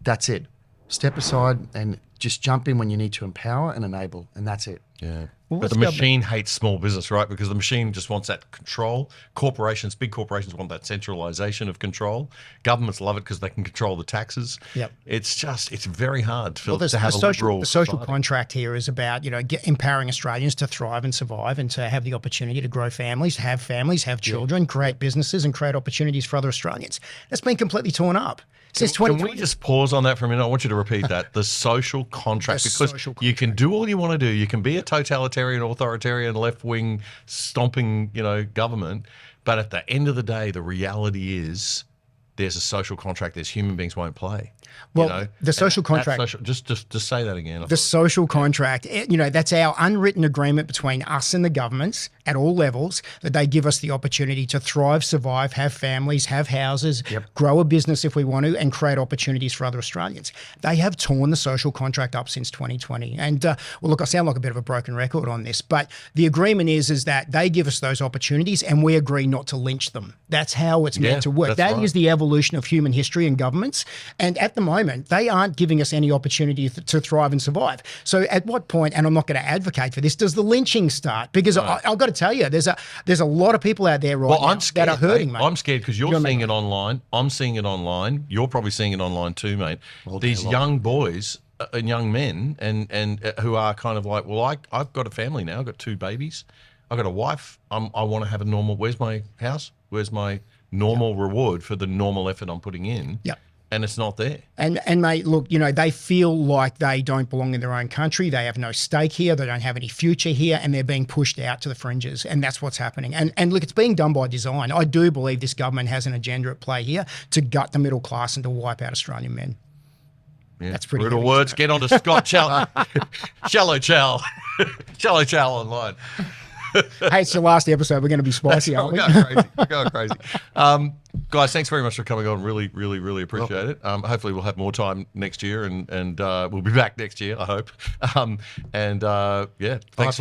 that's it. Step aside and just jump in when you need to empower and enable, and that's it. Yeah. Well, but the machine hates small business, right? Because the machine just wants that control. Big corporations want that centralisation of control. Governments love it because they can control the taxes. Yep. It's very hard to have a liberal The social contract here is about, empowering Australians to thrive and survive and to have the opportunity to grow families, have children, create businesses and create opportunities for other Australians. That's been completely torn up. Can we just pause on that for a minute? I want you to repeat that. The social contract, because you can do all you want to do. You can be a totalitarian, authoritarian, left-wing, stomping, government. But at the end of the day, the reality is there's a social contract. There's human beings won't play. Well, the social contract. Just say that again. The social contract, that's our unwritten agreement between us and the governments at all levels, that they give us the opportunity to thrive, survive, have families, have houses, grow a business if we want to, and create opportunities for other Australians. They have torn the social contract up since 2020. And look, I sound like a bit of a broken record on this, but the agreement is that they give us those opportunities and we agree not to lynch them. That's how it's meant to work. That is the evolution of human history and governments. And at the moment, they aren't giving us any opportunity to thrive and survive. So at what point, and I'm not going to advocate for this, does the lynching start? Because I've got to tell you, there's a lot of people out there now that are hurting, mate. I'm scared because you're seeing it online. I'm seeing it online. You're probably seeing it online too, mate. These young boys and young men and who are kind of like, well, I've got a family now. I've got 2 babies. I've got a wife. I want to have a normal, where's my house? Where's my normal reward for the normal effort I'm putting in? Yep. And it's not there. And mate, look, they feel like they don't belong in their own country. They have no stake here. They don't have any future here, and they're being pushed out to the fringes. And that's what's happening. And look, it's being done by design. I do believe this government has an agenda at play here to gut the middle class and to wipe out Australian men. Yeah. That's pretty brutal heavy, words. isn't Get on to Scott Shallow Chow. Shallow Chow online. Hey, it's the last episode. We're going to be spicy, aren't we? We're going crazy. Guys, thanks very much for coming on. Really, really, really appreciate it. Hopefully we'll have more time next year and we'll be back next year, I hope. Thanks a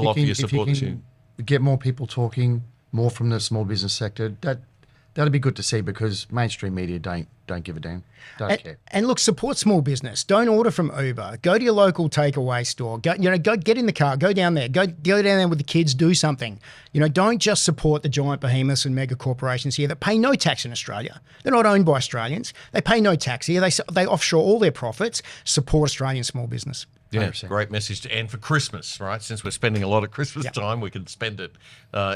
lot for your support this year. Get more people talking, more from the small business sector. That'd be good to see, because mainstream media don't give a damn. Don't care. And look, support small business. Don't order from Uber. Go to your local takeaway store. Go get in the car. Go down there. Go down there with the kids. Do something. Don't just support the giant behemoths and mega corporations here that pay no tax in Australia. They're not owned by Australians. They pay no tax here. They offshore all their profits. Support Australian small business. Yeah, 100%. great message to end for Christmas, right? Since we're spending a lot of Christmas time, we can spend it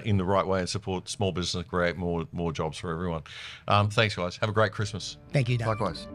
in the right way and support small business, create more jobs for everyone. Thanks, guys. Have a great Christmas. Thank you, Dan. Likewise.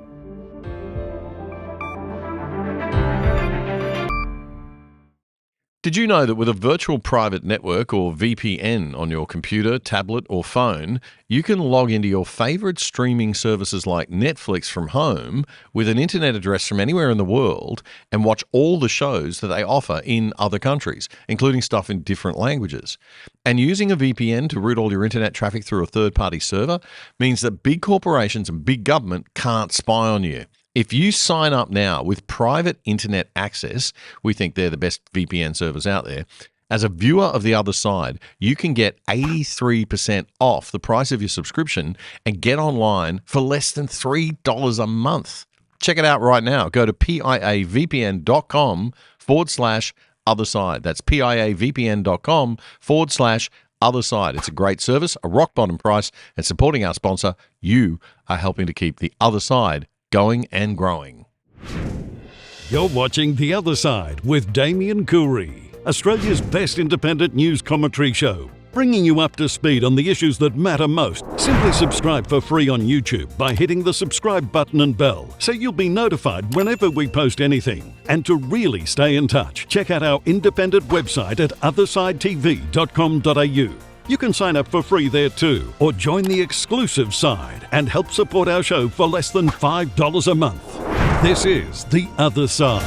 Did you know that with a virtual private network or VPN on your computer, tablet, or phone, you can log into your favorite streaming services like Netflix from home with an internet address from anywhere in the world and watch all the shows that they offer in other countries, including stuff in different languages? And using a VPN to route all your internet traffic through a third-party server means that big corporations and big government can't spy on you. If you sign up now with private internet access, we think they're the best VPN servers out there. As a viewer of the other side, you can get 83% off the price of your subscription and get online for less than $3 a month. Check it out right now. Go to piavpn.com/other side. That's piavpn.com/other side. It's a great service, a rock bottom price, and supporting our sponsor, you are helping to keep the other side going and growing. You're watching The Other Side with Damien Coorey, Australia's best independent news commentary show, bringing you up to speed on the issues that matter most. Simply subscribe for free on YouTube by hitting the subscribe button and bell, so you'll be notified whenever we post anything. And to really stay in touch, check out our independent website at othersidetv.com.au. You can sign up for free there too, or join the exclusive side and help support our show for less than $5 a month. This is The Other Side.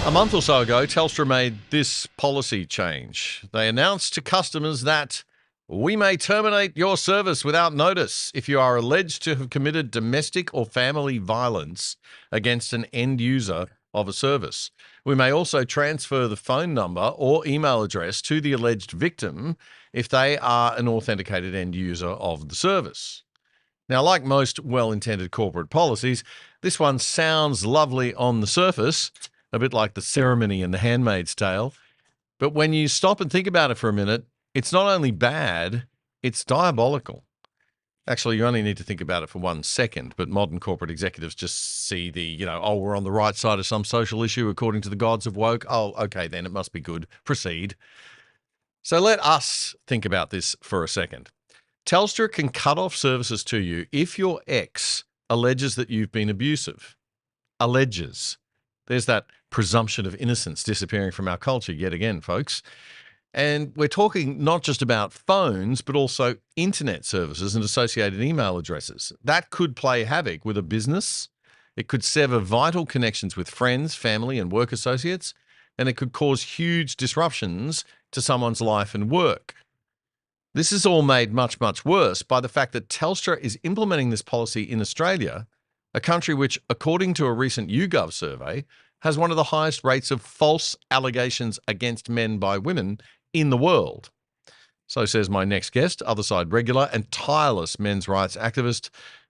A month or so ago, Telstra made this policy change. They announced to customers that we may terminate your service without notice if you are alleged to have committed domestic or family violence against an end user of a service. We may also transfer the phone number or email address to the alleged victim if they are an authenticated end user of the service. Now, like most well-intended corporate policies, this one sounds lovely on the surface, a bit like the ceremony in The Handmaid's Tale. But when you stop and think about it for a minute, it's not only bad, it's diabolical. Actually, you only need to think about it for 1 second, but modern corporate executives just see the, we're on the right side of some social issue according to the gods of woke. Oh, okay, then it must be good. Proceed. So let us think about this for a second. Telstra can cut off services to you if your ex alleges that you've been abusive. Alleges. There's that presumption of innocence disappearing from our culture yet again, folks. And we're talking not just about phones, but also internet services and associated email addresses. That could play havoc with a business. It could sever vital connections with friends, family, and work associates, and it could cause huge disruptions to someone's life and work. This is all made much, much worse by the fact that Telstra is implementing this policy in Australia, a country which, according to a recent YouGov survey, has one of the highest rates of false allegations against men by women in the world. So says my next guest, Other Side regular and tireless men's rights activist,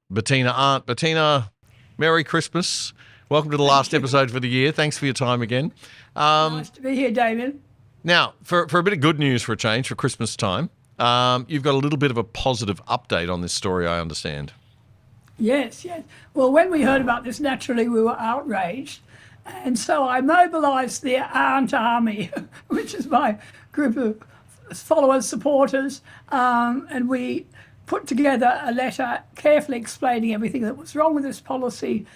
Bettina Arndt. Bettina, Merry Christmas. Welcome to the last episode for the year. Thanks for your time again. Nice to be here, Damien. Now, for a bit of good news for a change, for Christmas time, you've got a little bit of a positive update on this story, I understand. Yes. Well, when we heard about this, naturally we were outraged. And so I mobilised the Arndt Army, which is my group of followers, supporters, and we put together a letter carefully explaining everything that was wrong with this policy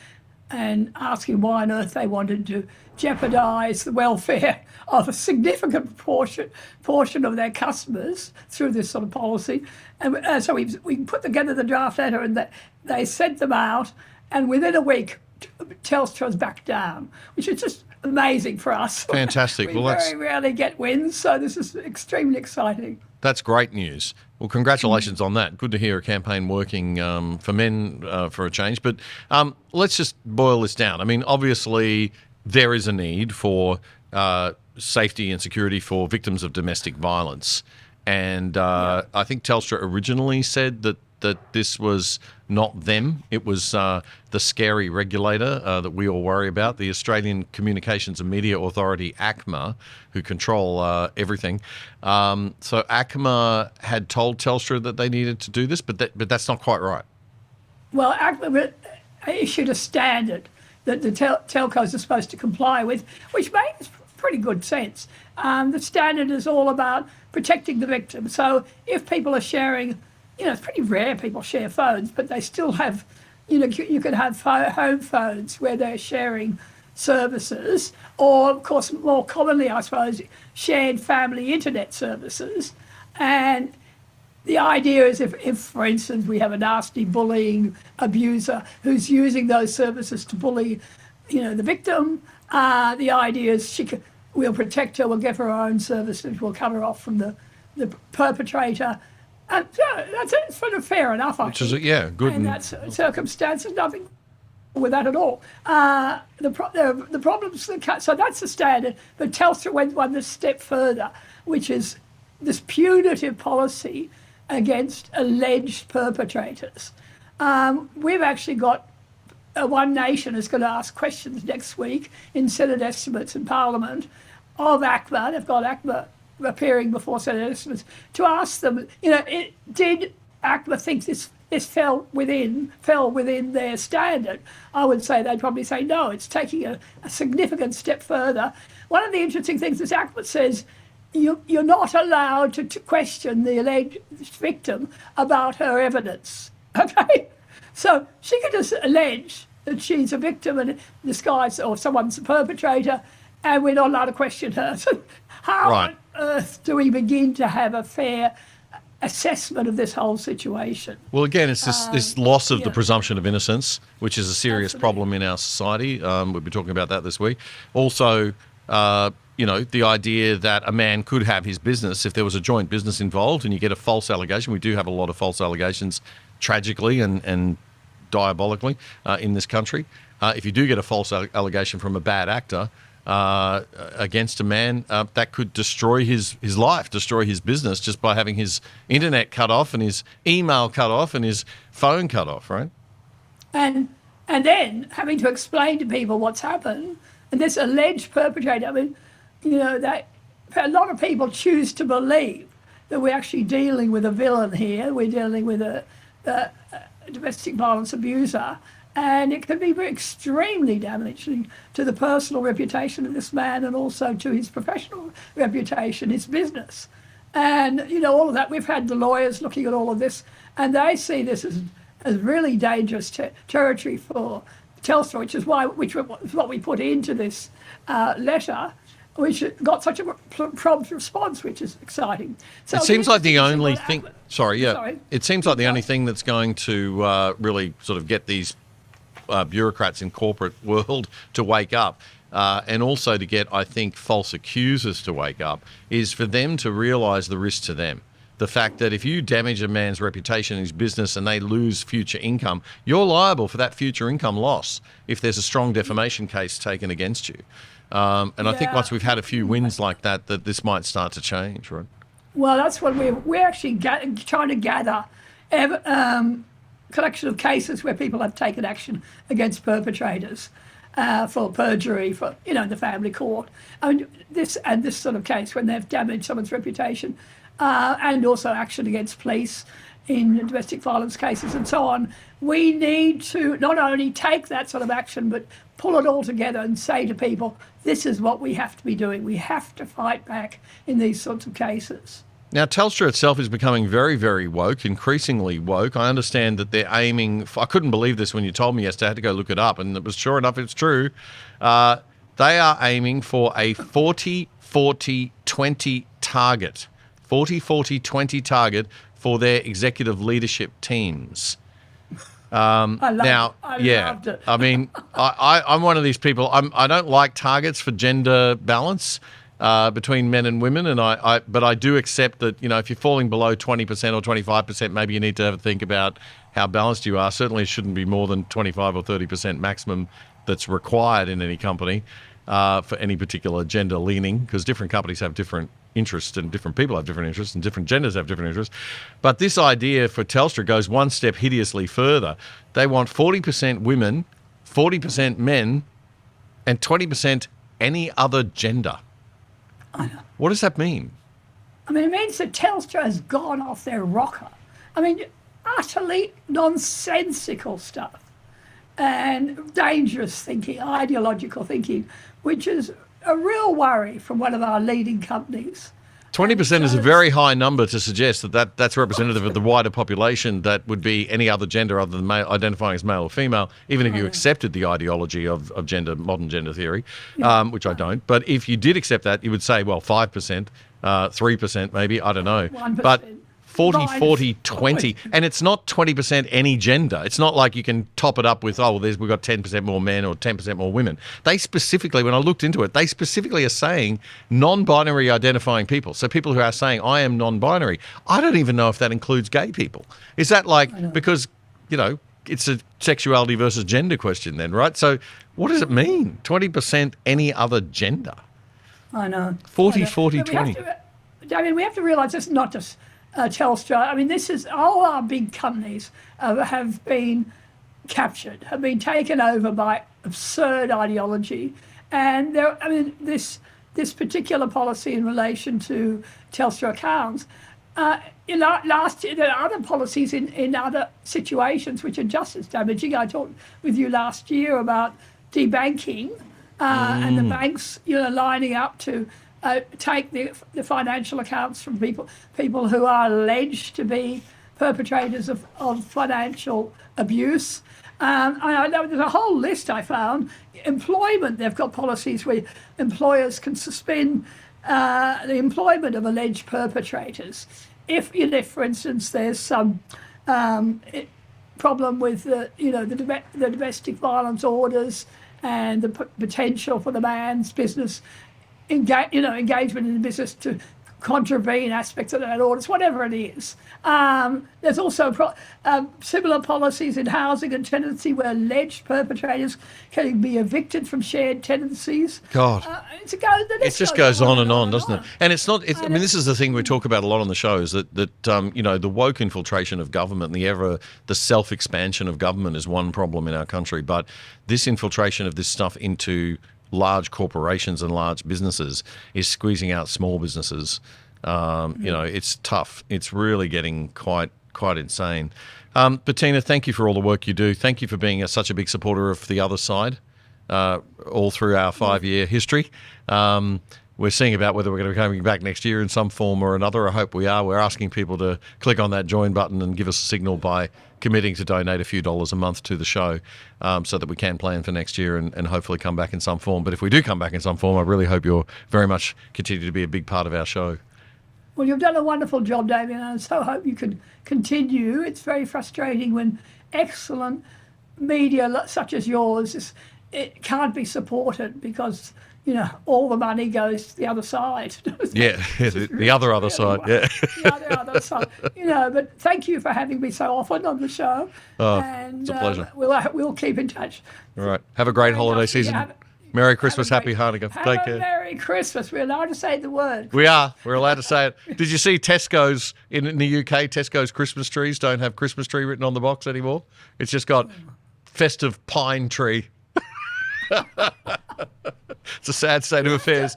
and asking why on earth they wanted to jeopardise the welfare of a significant portion of their customers through this sort of policy. And so we put together the draft letter, and they sent them out, and within a week Telstra's back down, which is just amazing for us. Fantastic. We Well, that's very rarely get wins, so this is extremely exciting. That's great news. Well, congratulations on that. Good to hear a campaign working for men for a change. But let's just boil this down. I mean, obviously, there is a need for safety and security for victims of domestic violence. And I think Telstra originally said that this was not them. It was the scary regulator that we all worry about, the Australian Communications and Media Authority, ACMA, who control everything. So ACMA had told Telstra that they needed to do this, but that's not quite right. Well, ACMA issued a standard that the telcos are supposed to comply with, which makes pretty good sense. The standard is all about protecting the victim. So if people are sharing, it's pretty rare people share phones, but they still have, you could have home phones where they're sharing services, or of course more commonly, I suppose, shared family internet services. And the idea is if for instance, we have a nasty bullying abuser who's using those services to bully, the victim, the idea is we'll protect her, we'll give her our own services, we'll cut her off from the perpetrator. And that's sort of fair enough, I think. Good. And that's circumstances, nothing with that at all. The problems, so that's the standard. But Telstra went one step further, which is this punitive policy against alleged perpetrators. We've actually got One Nation is going to ask questions next week in Senate estimates in Parliament of ACMA. They've got ACMA appearing before Senate estimates to ask them, did ACMA think this fell within their standard? I would say they'd probably say no, it's taking a significant step further. One of the interesting things is ACMA says you're not allowed to question the alleged victim about her evidence. Okay? So she could just allege that she's a victim and disguise, or someone's a perpetrator, and we're not allowed to question her. So how on earth do we begin to have a fair assessment of this whole situation? Well, again, it's this loss of the presumption of innocence, which is a serious problem in our society. We'll be talking about that this week. Also, the idea that a man could have his business if there was a joint business involved and you get a false allegation. We do have a lot of false allegations, tragically and diabolically, in this country. If you do get a false allegation from a bad actor against a man, that could destroy his life, destroy his business, just by having his internet cut off and his email cut off and his phone cut off, right? And then having to explain to people what's happened, and this alleged perpetrator, I mean, that a lot of people choose to believe that we're actually dealing with a villain here. We're dealing with a domestic violence abuser, and it can be extremely damaging to the personal reputation of this man and also to his professional reputation, his business. And, all of that. We've had the lawyers looking at all of this, and they see this as really dangerous territory for Telstra, which is what we put into this letter, which got such a prompt response, which is exciting. So it seems like the only thing. It seems like the only thing that's going to really sort of get these bureaucrats in corporate world to wake up, and also to get, I think, false accusers to wake up, is for them to realise the risk to them. The fact that if you damage a man's reputation in his business and they lose future income, you're liable for that future income loss if there's a strong defamation case taken against you. And I think once we've had a few wins like that this might start to change, right? Well, that's what we're actually trying to gather collection of cases where people have taken action against perpetrators for perjury, for the family court. I mean, this sort of case when they've damaged someone's reputation, and also action against police in domestic violence cases and so on. We need to not only take that sort of action, but pull it all together and say to people, this is what we have to be doing. We have to fight back in these sorts of cases. Now, Telstra itself is becoming very, very woke, increasingly woke. I understand that they're aiming I couldn't believe this when you told me yesterday. I had to go look it up, and it was sure enough, it's true. They are aiming for a 40-40-20 target. 40-40-20 target for their executive leadership teams. loved it. I mean, I'm one of these people. I don't like targets for gender balance between men and women, but I do accept that, if you're falling below 20% or 25%, maybe you need to have a think about how balanced you are. Certainly, it shouldn't be more than 25 or 30% maximum that's required in any company for any particular gender leaning, because different companies have different interests and different people have different interests and different genders have different interests. But this idea for Telstra goes one step hideously further. They want 40% women, 40% men, and 20% any other gender. I know. What does that mean? I mean, it means that Telstra has gone off their rocker. I mean, utterly nonsensical stuff and dangerous thinking, ideological thinking, which is a real worry from one of our leading companies. 20% is a very high number to suggest that's representative of the wider population that would be any other gender other than male, identifying as male or female, even if you accepted the ideology of gender, modern gender theory, which I don't. But if you did accept that, you would say, well, 5%, 3% maybe, I don't know. 1%. But 40, 20, and it's not 20% any gender. It's not like you can top it up with, we've got 10% more men or 10% more women. They specifically, when I looked into it, they specifically are saying non-binary identifying people. So people who are saying, I am non-binary. I don't even know if that includes gay people. Is that because, it's a sexuality versus gender question then, right? So what does it mean? 20% any other gender? I know. 40, 20. We have to realise it's not just Telstra. I mean, this is all our big companies have been captured, have been taken over by absurd ideology, and this particular policy in relation to Telstra accounts. Last year, there are other policies in other situations which are just as damaging. I talked with you last year about debanking and the banks, lining up to take the financial accounts from people who are alleged to be perpetrators of financial abuse. There's a whole list I found. Employment, they've got policies where employers can suspend the employment of alleged perpetrators if for instance, there's some problem with the domestic violence orders and the potential for the man's business engagement in the business to contravene aspects of that orders, whatever it is. There's also similar policies in housing and tenancy where alleged perpetrators can be evicted from shared tenancies. God. It just goes on and on, doesn't it? And it's not, this is the thing we talk about a lot on the show, is that the woke infiltration of government and the self-expansion of government is one problem in our country. But this infiltration of this stuff into large corporations and large businesses is squeezing out small businesses. It's tough. It's really getting quite insane. Bettina, thank you for all the work you do. Thank you for being such a big supporter of the other side all through our 5-year history. We're seeing about whether we're going to be coming back next year in some form or another. I hope we are. We're asking people to click on that join button and give us a signal by committing to donate a few dollars a month to the show so that we can plan for next year and hopefully come back in some form. But if we do come back in some form, I really hope you'll very much continue to be a big part of our show. Well, you've done a wonderful job, Damien, and I so hope you can continue. It's very frustrating when excellent media such as yours, it can't be supported because all the money goes to the other side. the other side. Yeah. The other side. But thank you for having me so often on the show. It's a pleasure. We'll keep in touch. All right. Have a great holiday season. Merry Christmas, Happy Hanukkah. Take care. Merry Christmas. We're allowed to say the word. We are. We're allowed to say it. Did you see Tesco's in the UK? Tesco's Christmas trees don't have Christmas tree written on the box anymore. It's just got festive pine tree. It's a sad state of affairs.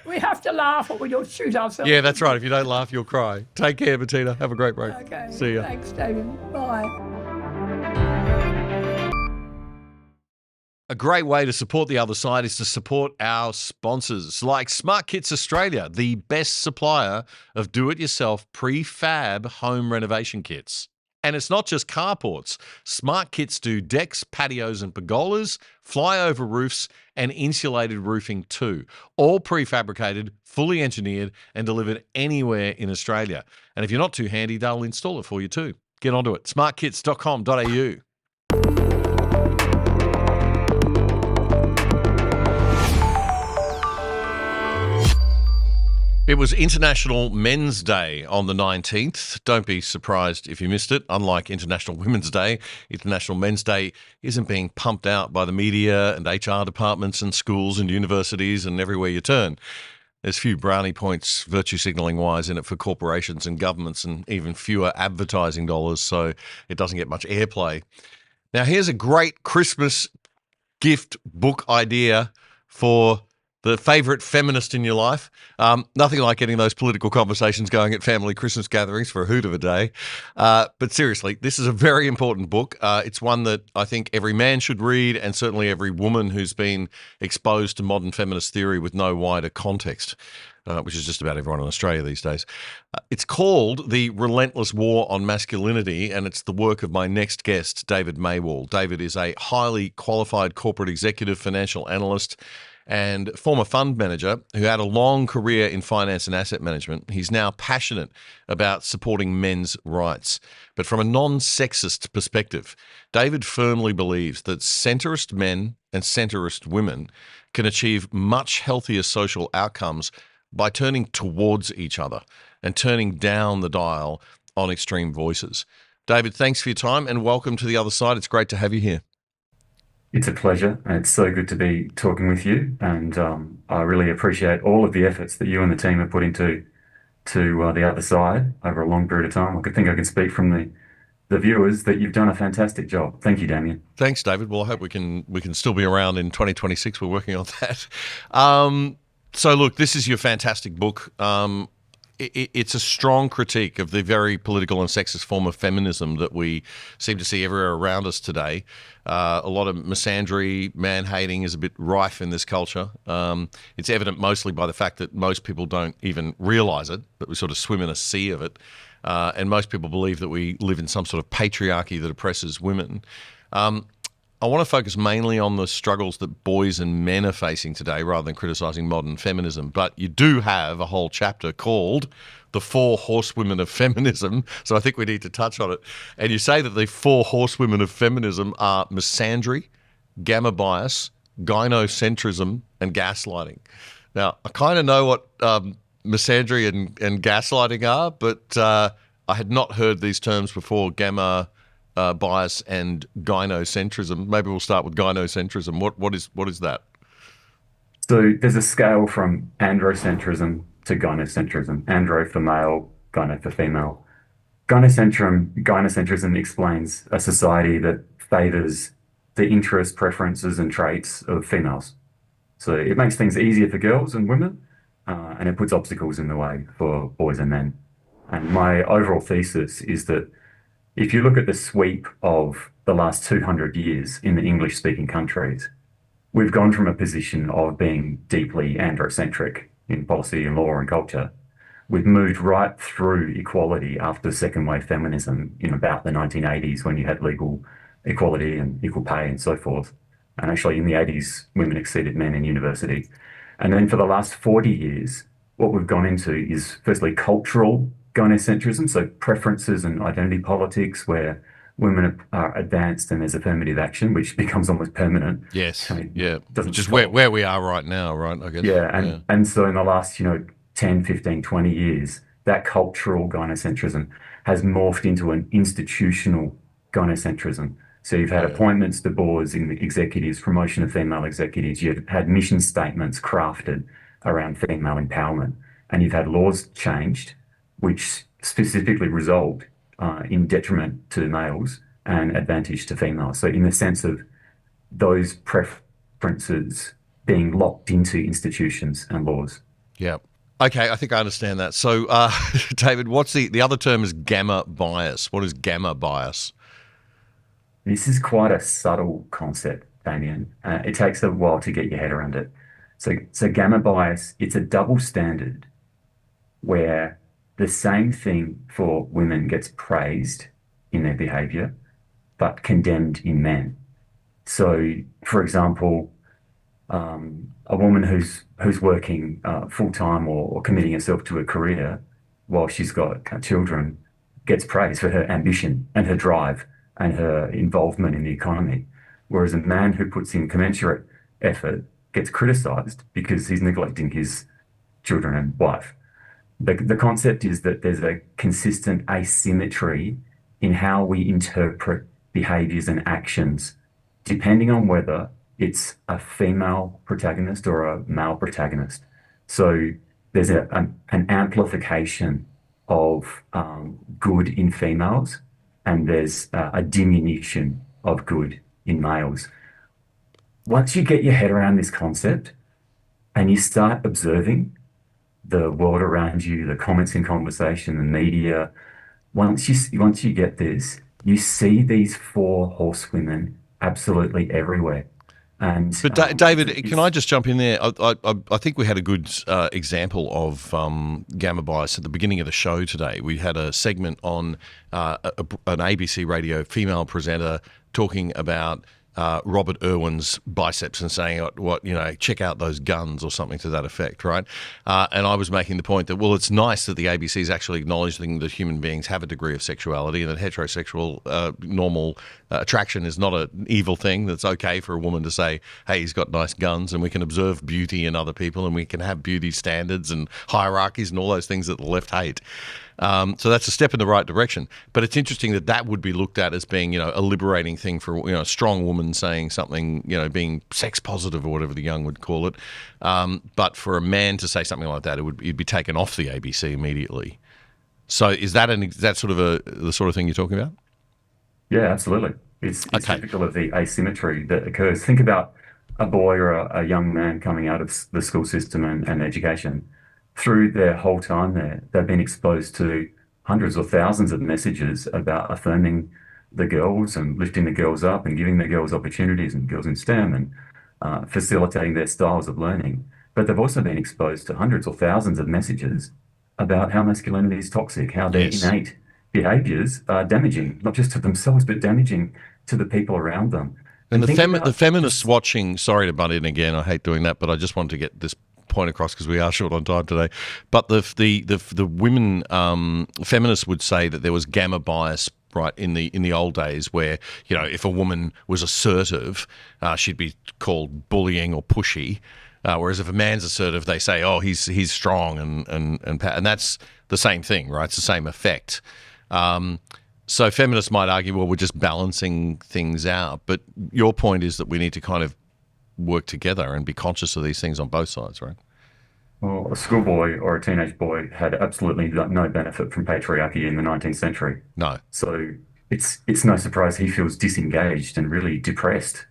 We have to laugh or we don't shoot ourselves. Yeah, that's right. If you don't laugh, you'll cry. Take care, Bettina. Have a great break. Okay. See ya. Thanks, David. Bye. A great way to support the other side is to support our sponsors like SmartKits Australia, the best supplier of do-it-yourself prefab home renovation kits. And it's not just carports. SmartKits do decks, patios and pergolas, flyover roofs and insulated roofing too. All prefabricated, fully engineered and delivered anywhere in Australia. And if you're not too handy, they'll install it for you too. Get onto it. smartkits.com.au. It was International Men's Day on the 19th. Don't be surprised if you missed it. Unlike International Women's Day, International Men's Day isn't being pumped out by the media and HR departments and schools and universities and everywhere you turn. There's few brownie points, virtue signalling wise, in it for corporations and governments, and even fewer advertising dollars, so it doesn't get much airplay. Now, here's a great Christmas gift book idea for the favourite feminist in your life. Nothing like getting those political conversations going at family Christmas gatherings for a hoot of a day. But seriously, this is a very important book. It's one that I think every man should read, and certainly every woman who's been exposed to modern feminist theory with no wider context, which is just about everyone in Australia these days. It's called The Relentless War on Masculinity, and it's the work of my next guest, David Maywald. David is a highly qualified corporate executive, financial analyst, and former fund manager who had a long career in finance and asset management. He's now passionate about supporting men's rights. But from a non-sexist perspective, David firmly believes that centrist men and centrist women can achieve much healthier social outcomes by turning towards each other and turning down the dial on extreme voices. David, thanks for your time and welcome to The Other Side. It's great to have you here. It's a pleasure. It's so good to be talking with you, and I really appreciate all of the efforts that you and the team have put into The Other Side over a long period of time. I think I can speak from the viewers that you've done a fantastic job. Thank you, Damien. Thanks, David. Well, I hope we can still be around in 2026. We're working on that. So, look, this is your fantastic book. It's a strong critique of the very political and sexist form of feminism that we seem to see everywhere around us today. A lot of misandry, man-hating is a bit rife in this culture. It's evident mostly by the fact that most people don't even realise it, but we sort of swim in a sea of it. And most people believe that we live in some sort of patriarchy that oppresses women. I want to focus mainly on the struggles that boys and men are facing today rather than criticising modern feminism. But you do have a whole chapter called The Four Horsewomen of Feminism, so I think we need to touch on it. And you say that the four horsewomen of feminism are misandry, gamma bias, gynocentrism, and gaslighting. Now, I kind of know what misandry and gaslighting are, but I had not heard these terms before, gamma bias and gynocentrism. Maybe we'll start with gynocentrism. What is that? So there's a scale from androcentrism to gynocentrism. Andro for male, gyno for female. Gynocentrism explains a society that favours the interests, preferences and traits of females. So it makes things easier for girls and women, and it puts obstacles in the way for boys and men. And my overall thesis is that if you look at the sweep of the last 200 years in the English-speaking countries, we've gone from a position of being deeply androcentric in policy and law and culture. We've moved right through equality after second wave feminism in about the 1980s, when you had legal equality and equal pay and so forth. And actually in the 80s, women exceeded men in university. And then for the last 40 years, what we've gone into is firstly cultural gynocentrism, so preferences and identity politics, where women are advanced and there's affirmative action, which becomes almost permanent. Yes, I mean, yeah. Just stop. where we are right now, right, I guess. Yeah, and so in the last, 10, 15, 20 years, that cultural gynocentrism has morphed into an institutional gynocentrism. So you've had appointments to boards in the executives, promotion of female executives, you've had mission statements crafted around female empowerment, and you've had laws changed which specifically result in detriment to males and advantage to females. So in the sense of those preferences being locked into institutions and laws. Yeah. Okay, I think I understand that. So, David, what's the other term is gamma bias. What is gamma bias? This is quite a subtle concept, Damien. It takes a while to get your head around it. So gamma bias, it's a double standard where the same thing for women gets praised in their behaviour, but condemned in men. So, for example, a woman who's working full-time or committing herself to a career while she's got children gets praised for her ambition and her drive and her involvement in the economy. Whereas a man who puts in commensurate effort gets criticized because he's neglecting his children and wife. The concept is that there's a consistent asymmetry in how we interpret behaviors and actions, depending on whether it's a female protagonist or a male protagonist. So there's an amplification of good in females, and there's a diminution of good in males. Once you get your head around this concept and you start observing the world around you, the comments in conversation, the media, once you get this, you see these four horsewomen absolutely everywhere. But David, can I just jump in there? I think we had a good example of gamma bias at the beginning of the show today. We had a segment on an ABC radio female presenter talking about Robert Irwin's biceps and saying, check out those guns or something to that effect, right? And I was making the point that, well, it's nice that the ABC is actually acknowledging that human beings have a degree of sexuality and that heterosexual normal attraction is not an evil thing. That's okay for a woman to say, hey, he's got nice guns, and we can observe beauty in other people and we can have beauty standards and hierarchies and all those things that the left hate. So that's a step in the right direction. But it's interesting that would be looked at as being, a liberating thing for, a strong woman saying something, being sex positive or whatever the young would call it. But for a man to say something like that, it'd be taken off the ABC immediately. So is that sort of the sort of thing you're talking about? Yeah, absolutely. It's typical of the asymmetry that occurs. Think about a boy or a young man coming out of the school system and education. Through their whole time there, they've been exposed to hundreds or thousands of messages about affirming the girls and lifting the girls up and giving the girls opportunities, and girls in STEM, and facilitating their styles of learning. But they've also been exposed to hundreds or thousands of messages about how masculinity is toxic, how their innate behaviors are damaging, not just to themselves, but damaging to the people around them. And the feminists watching, sorry to butt in again, I hate doing that, but I just wanted to get this point across because we are short on time today. But the women feminists would say that there was gamma bias, right, in the old days, where if a woman was assertive, she'd be called bullying or pushy, whereas if a man's assertive, they say, oh, he's strong and that's the same thing, right? It's the same effect. So feminists might argue, well, we're just balancing things out, but your point is that we need to kind of work together and be conscious of these things on both sides, right? Well, a schoolboy or a teenage boy had absolutely no benefit from patriarchy in the 19th century. No. So it's no surprise he feels disengaged and really depressed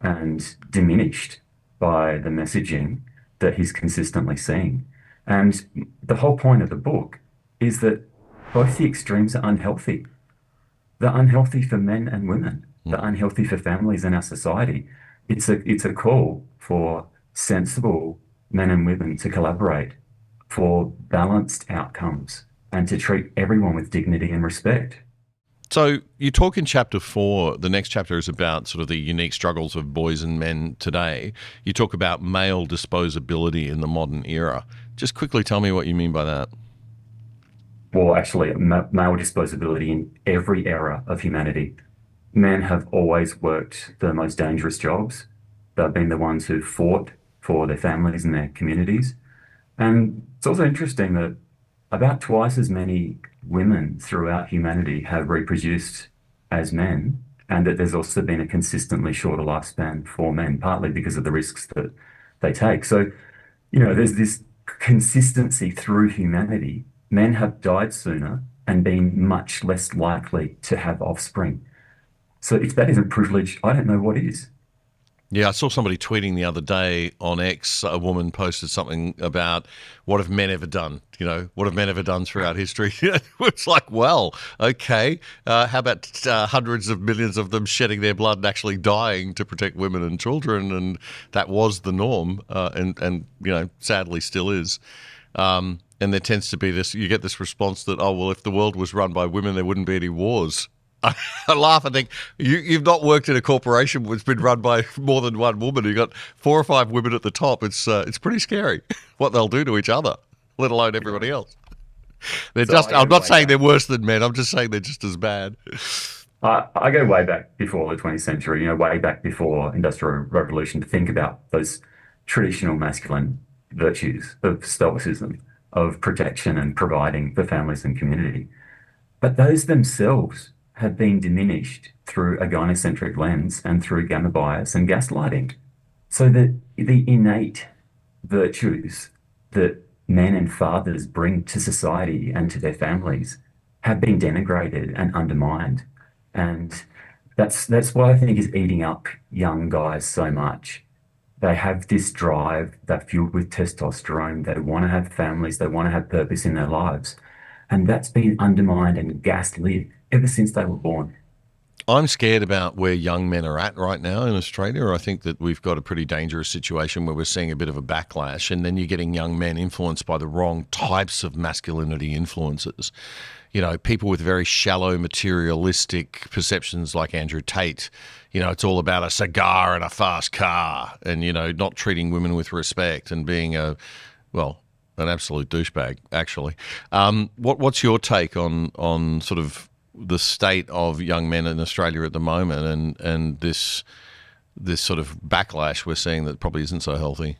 and diminished by the messaging that he's consistently seeing. And the whole point of the book is that both the extremes are unhealthy. They're unhealthy for men and women. They're unhealthy for families and our society. It's a call for sensible men and women to collaborate for balanced outcomes and to treat everyone with dignity and respect. So you talk in chapter 4, the next chapter is about sort of the unique struggles of boys and men today. You talk about male disposability in the modern era. Just quickly tell me what you mean by that. Well, actually, male disposability in every era of humanity. Men have always worked the most dangerous jobs. They've been the ones who fought for their families and their communities. And it's also interesting that about twice as many women throughout humanity have reproduced as men, and that there's also been a consistently shorter lifespan for men, partly because of the risks that they take. So, there's this consistency through humanity. Men have died sooner and been much less likely to have offspring. So if that isn't privilege, I don't know what is. Yeah, I saw somebody tweeting the other day on X. A woman posted something about what have men ever done? What have men ever done throughout history? It's like, well, okay. How about hundreds of millions of them shedding their blood and actually dying to protect women and children? And that was the norm, and sadly still is. And there tends to be this. You get this response that, oh well, if the world was run by women, there wouldn't be any wars. I laugh. I think you've not worked in a corporation that's been run by more than one woman. You've got 4 or 5 women at the top. It's pretty scary what they'll do to each other, let alone everybody else. I'm not saying they're worse than men. I'm just saying they're just as bad. I go way back before the 20th century, way back before Industrial Revolution to think about those traditional masculine virtues of stoicism, of protection and providing for families and community. But those themselves have been diminished through a gynocentric lens and through gamma bias and gaslighting. So that the innate virtues that men and fathers bring to society and to their families have been denigrated and undermined. And that's what I think is eating up young guys so much. They have this drive, they're fueled with testosterone, they want to have families, they want to have purpose in their lives. And that's been undermined and gaslit ever since they were born. I'm scared about where young men are at right now in Australia. I think that we've got a pretty dangerous situation where we're seeing a bit of a backlash, and then you're getting young men influenced by the wrong types of masculinity influences. People with very shallow, materialistic perceptions like Andrew Tate. It's all about a cigar and a fast car and, not treating women with respect and being an absolute douchebag, actually. What's your take on sort of the state of young men in Australia at the moment and this sort of backlash we're seeing that probably isn't so healthy?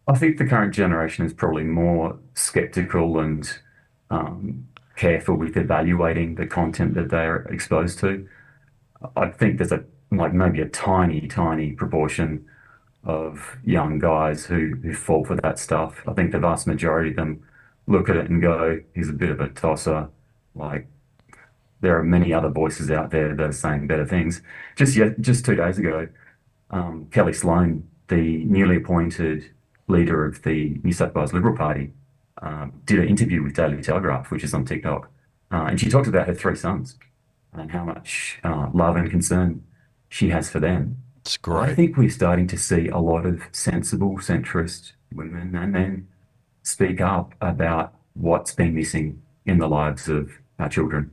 I think the current generation is probably more skeptical and careful with evaluating the content that they're exposed to. I think there's maybe a tiny proportion of young guys who fall for that stuff. I think the vast majority of them look at it and go, he's a bit of a tosser. There are many other voices out there that are saying better things. Just 2 days ago, Kelly Sloan, the newly appointed leader of the New South Wales Liberal Party, did an interview with Daily Telegraph, which is on TikTok, and she talked about her 3 sons and how much love and concern she has for them. It's great. I think we're starting to see a lot of sensible, centrist women and men speak up about what's been missing in the lives of our children.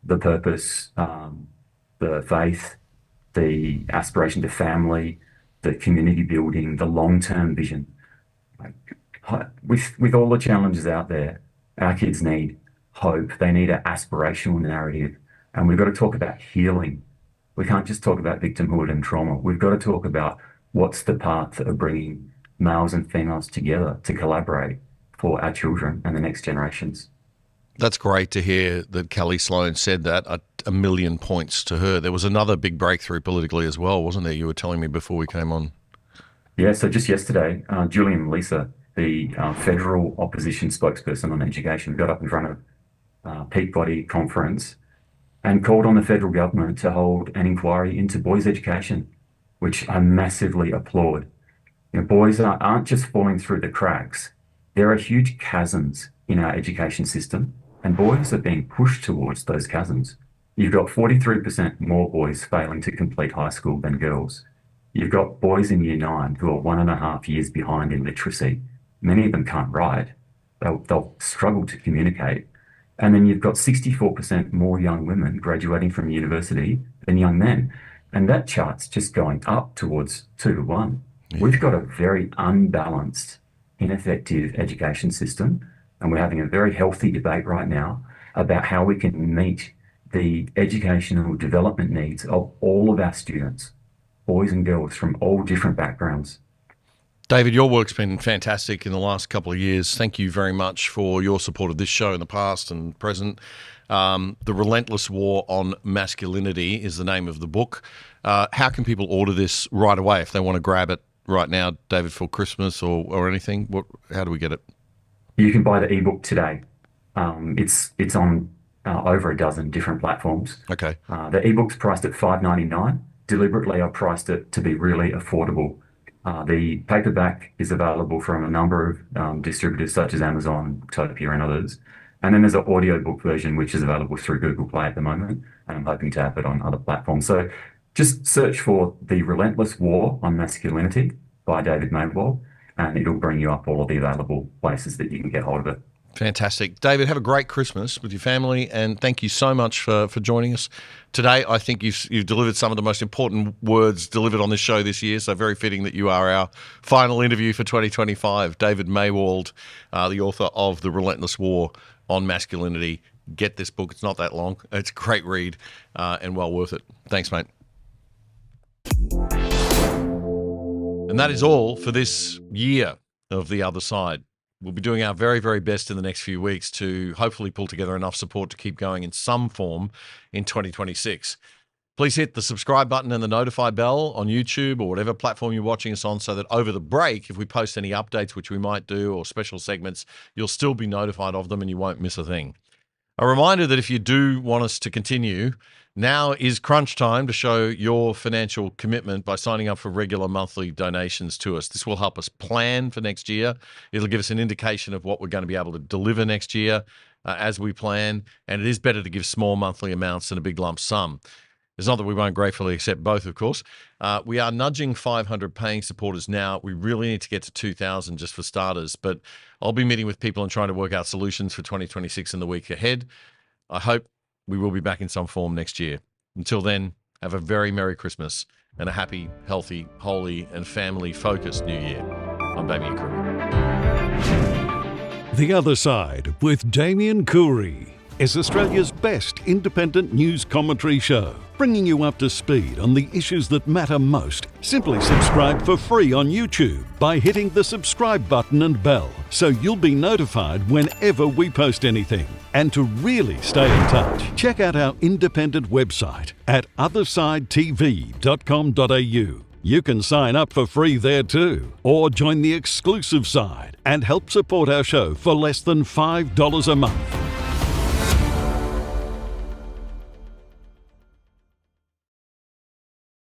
The purpose, the faith, the aspiration to family, the community building, the long-term vision. With all the challenges out there, our kids need hope. They need an aspirational narrative. And we've got to talk about healing. We can't just talk about victimhood and trauma. We've got to talk about what's the path of bringing males and females together to collaborate for our children and the next generations. That's great to hear that Kelly Sloan said that. A million points to her. There was another big breakthrough politically as well, wasn't there? You were telling me before we came on. Yeah, so just yesterday, Julian Melissa, the federal opposition spokesperson on education, got up in front of Peabody Conference and called on the federal government to hold an inquiry into boys' education, which I massively applaud. Boys aren't just falling through the cracks. There are huge chasms in our education system, and boys are being pushed towards those chasms. You've got 43% more boys failing to complete high school than girls. You've got boys in year 9 who are 1.5 years behind in literacy. Many of them can't write. They'll struggle to communicate. And then you've got 64% more young women graduating from university than young men. And that chart's just going up towards 2-to-1. Yeah. We've got a very unbalanced, ineffective education system. And we're having a very healthy debate right now about how we can meet the educational development needs of all of our students, boys and girls from all different backgrounds. David, your work's been fantastic in the last couple of years. Thank you very much for your support of this show in the past and present. The Relentless War on Masculinity is the name of the book. How can people order this right away if they want to grab it right now, David, for Christmas or anything? How do we get it? You can buy the ebook today. It's on over a dozen different platforms. Okay. The ebook's priced at $5.99. Deliberately, I priced it to be really affordable. The paperback is available from a number of distributors such as Amazon, Topia and others. And then there's an audiobook version which is available through Google Play at the moment, and I'm hoping to have it on other platforms. So just search for The Relentless War on Masculinity by David Maywald, and it'll bring you up all of the available places that you can get hold of it. Fantastic. David, have a great Christmas with your family, and thank you so much for joining us today. I think you've delivered some of the most important words delivered on this show this year, so very fitting that you are our final interview for 2025. David Maywald, the author of The Relentless War on Masculinity. Get this book. It's not that long. It's a great read and well worth it. Thanks, mate. And that is all for this year of The Other Side. We'll be doing our very, very best in the next few weeks to hopefully pull together enough support to keep going in some form in 2026. Please hit the subscribe button and the notify bell on YouTube or whatever platform you're watching us on so that over the break, if we post any updates, which we might do, or special segments, you'll still be notified of them and you won't miss a thing. A reminder that if you do want us to continue, now is crunch time to show your financial commitment by signing up for regular monthly donations to us. This will help us plan for next year. It'll give us an indication of what we're going to be able to deliver next year as we plan. And it is better to give small monthly amounts than a big lump sum. It's not that we won't gratefully accept both, of course. We are nudging 500 paying supporters now. We really need to get to 2,000 just for starters. But I'll be meeting with people and trying to work out solutions for 2026 in the week ahead. I hope we will be back in some form next year. Until then, have a very Merry Christmas and a happy, healthy, holy, and family-focused New Year. I'm Damien Coorey. The Other Side with Damien Coorey is Australia's best independent news commentary show, bringing you up to speed on the issues that matter most. Simply subscribe for free on YouTube by hitting the subscribe button and bell, so you'll be notified whenever we post anything. And to really stay in touch, check out our independent website at othersidetv.com.au. You can sign up for free there too, or join the exclusive side and help support our show for less than $5 a month.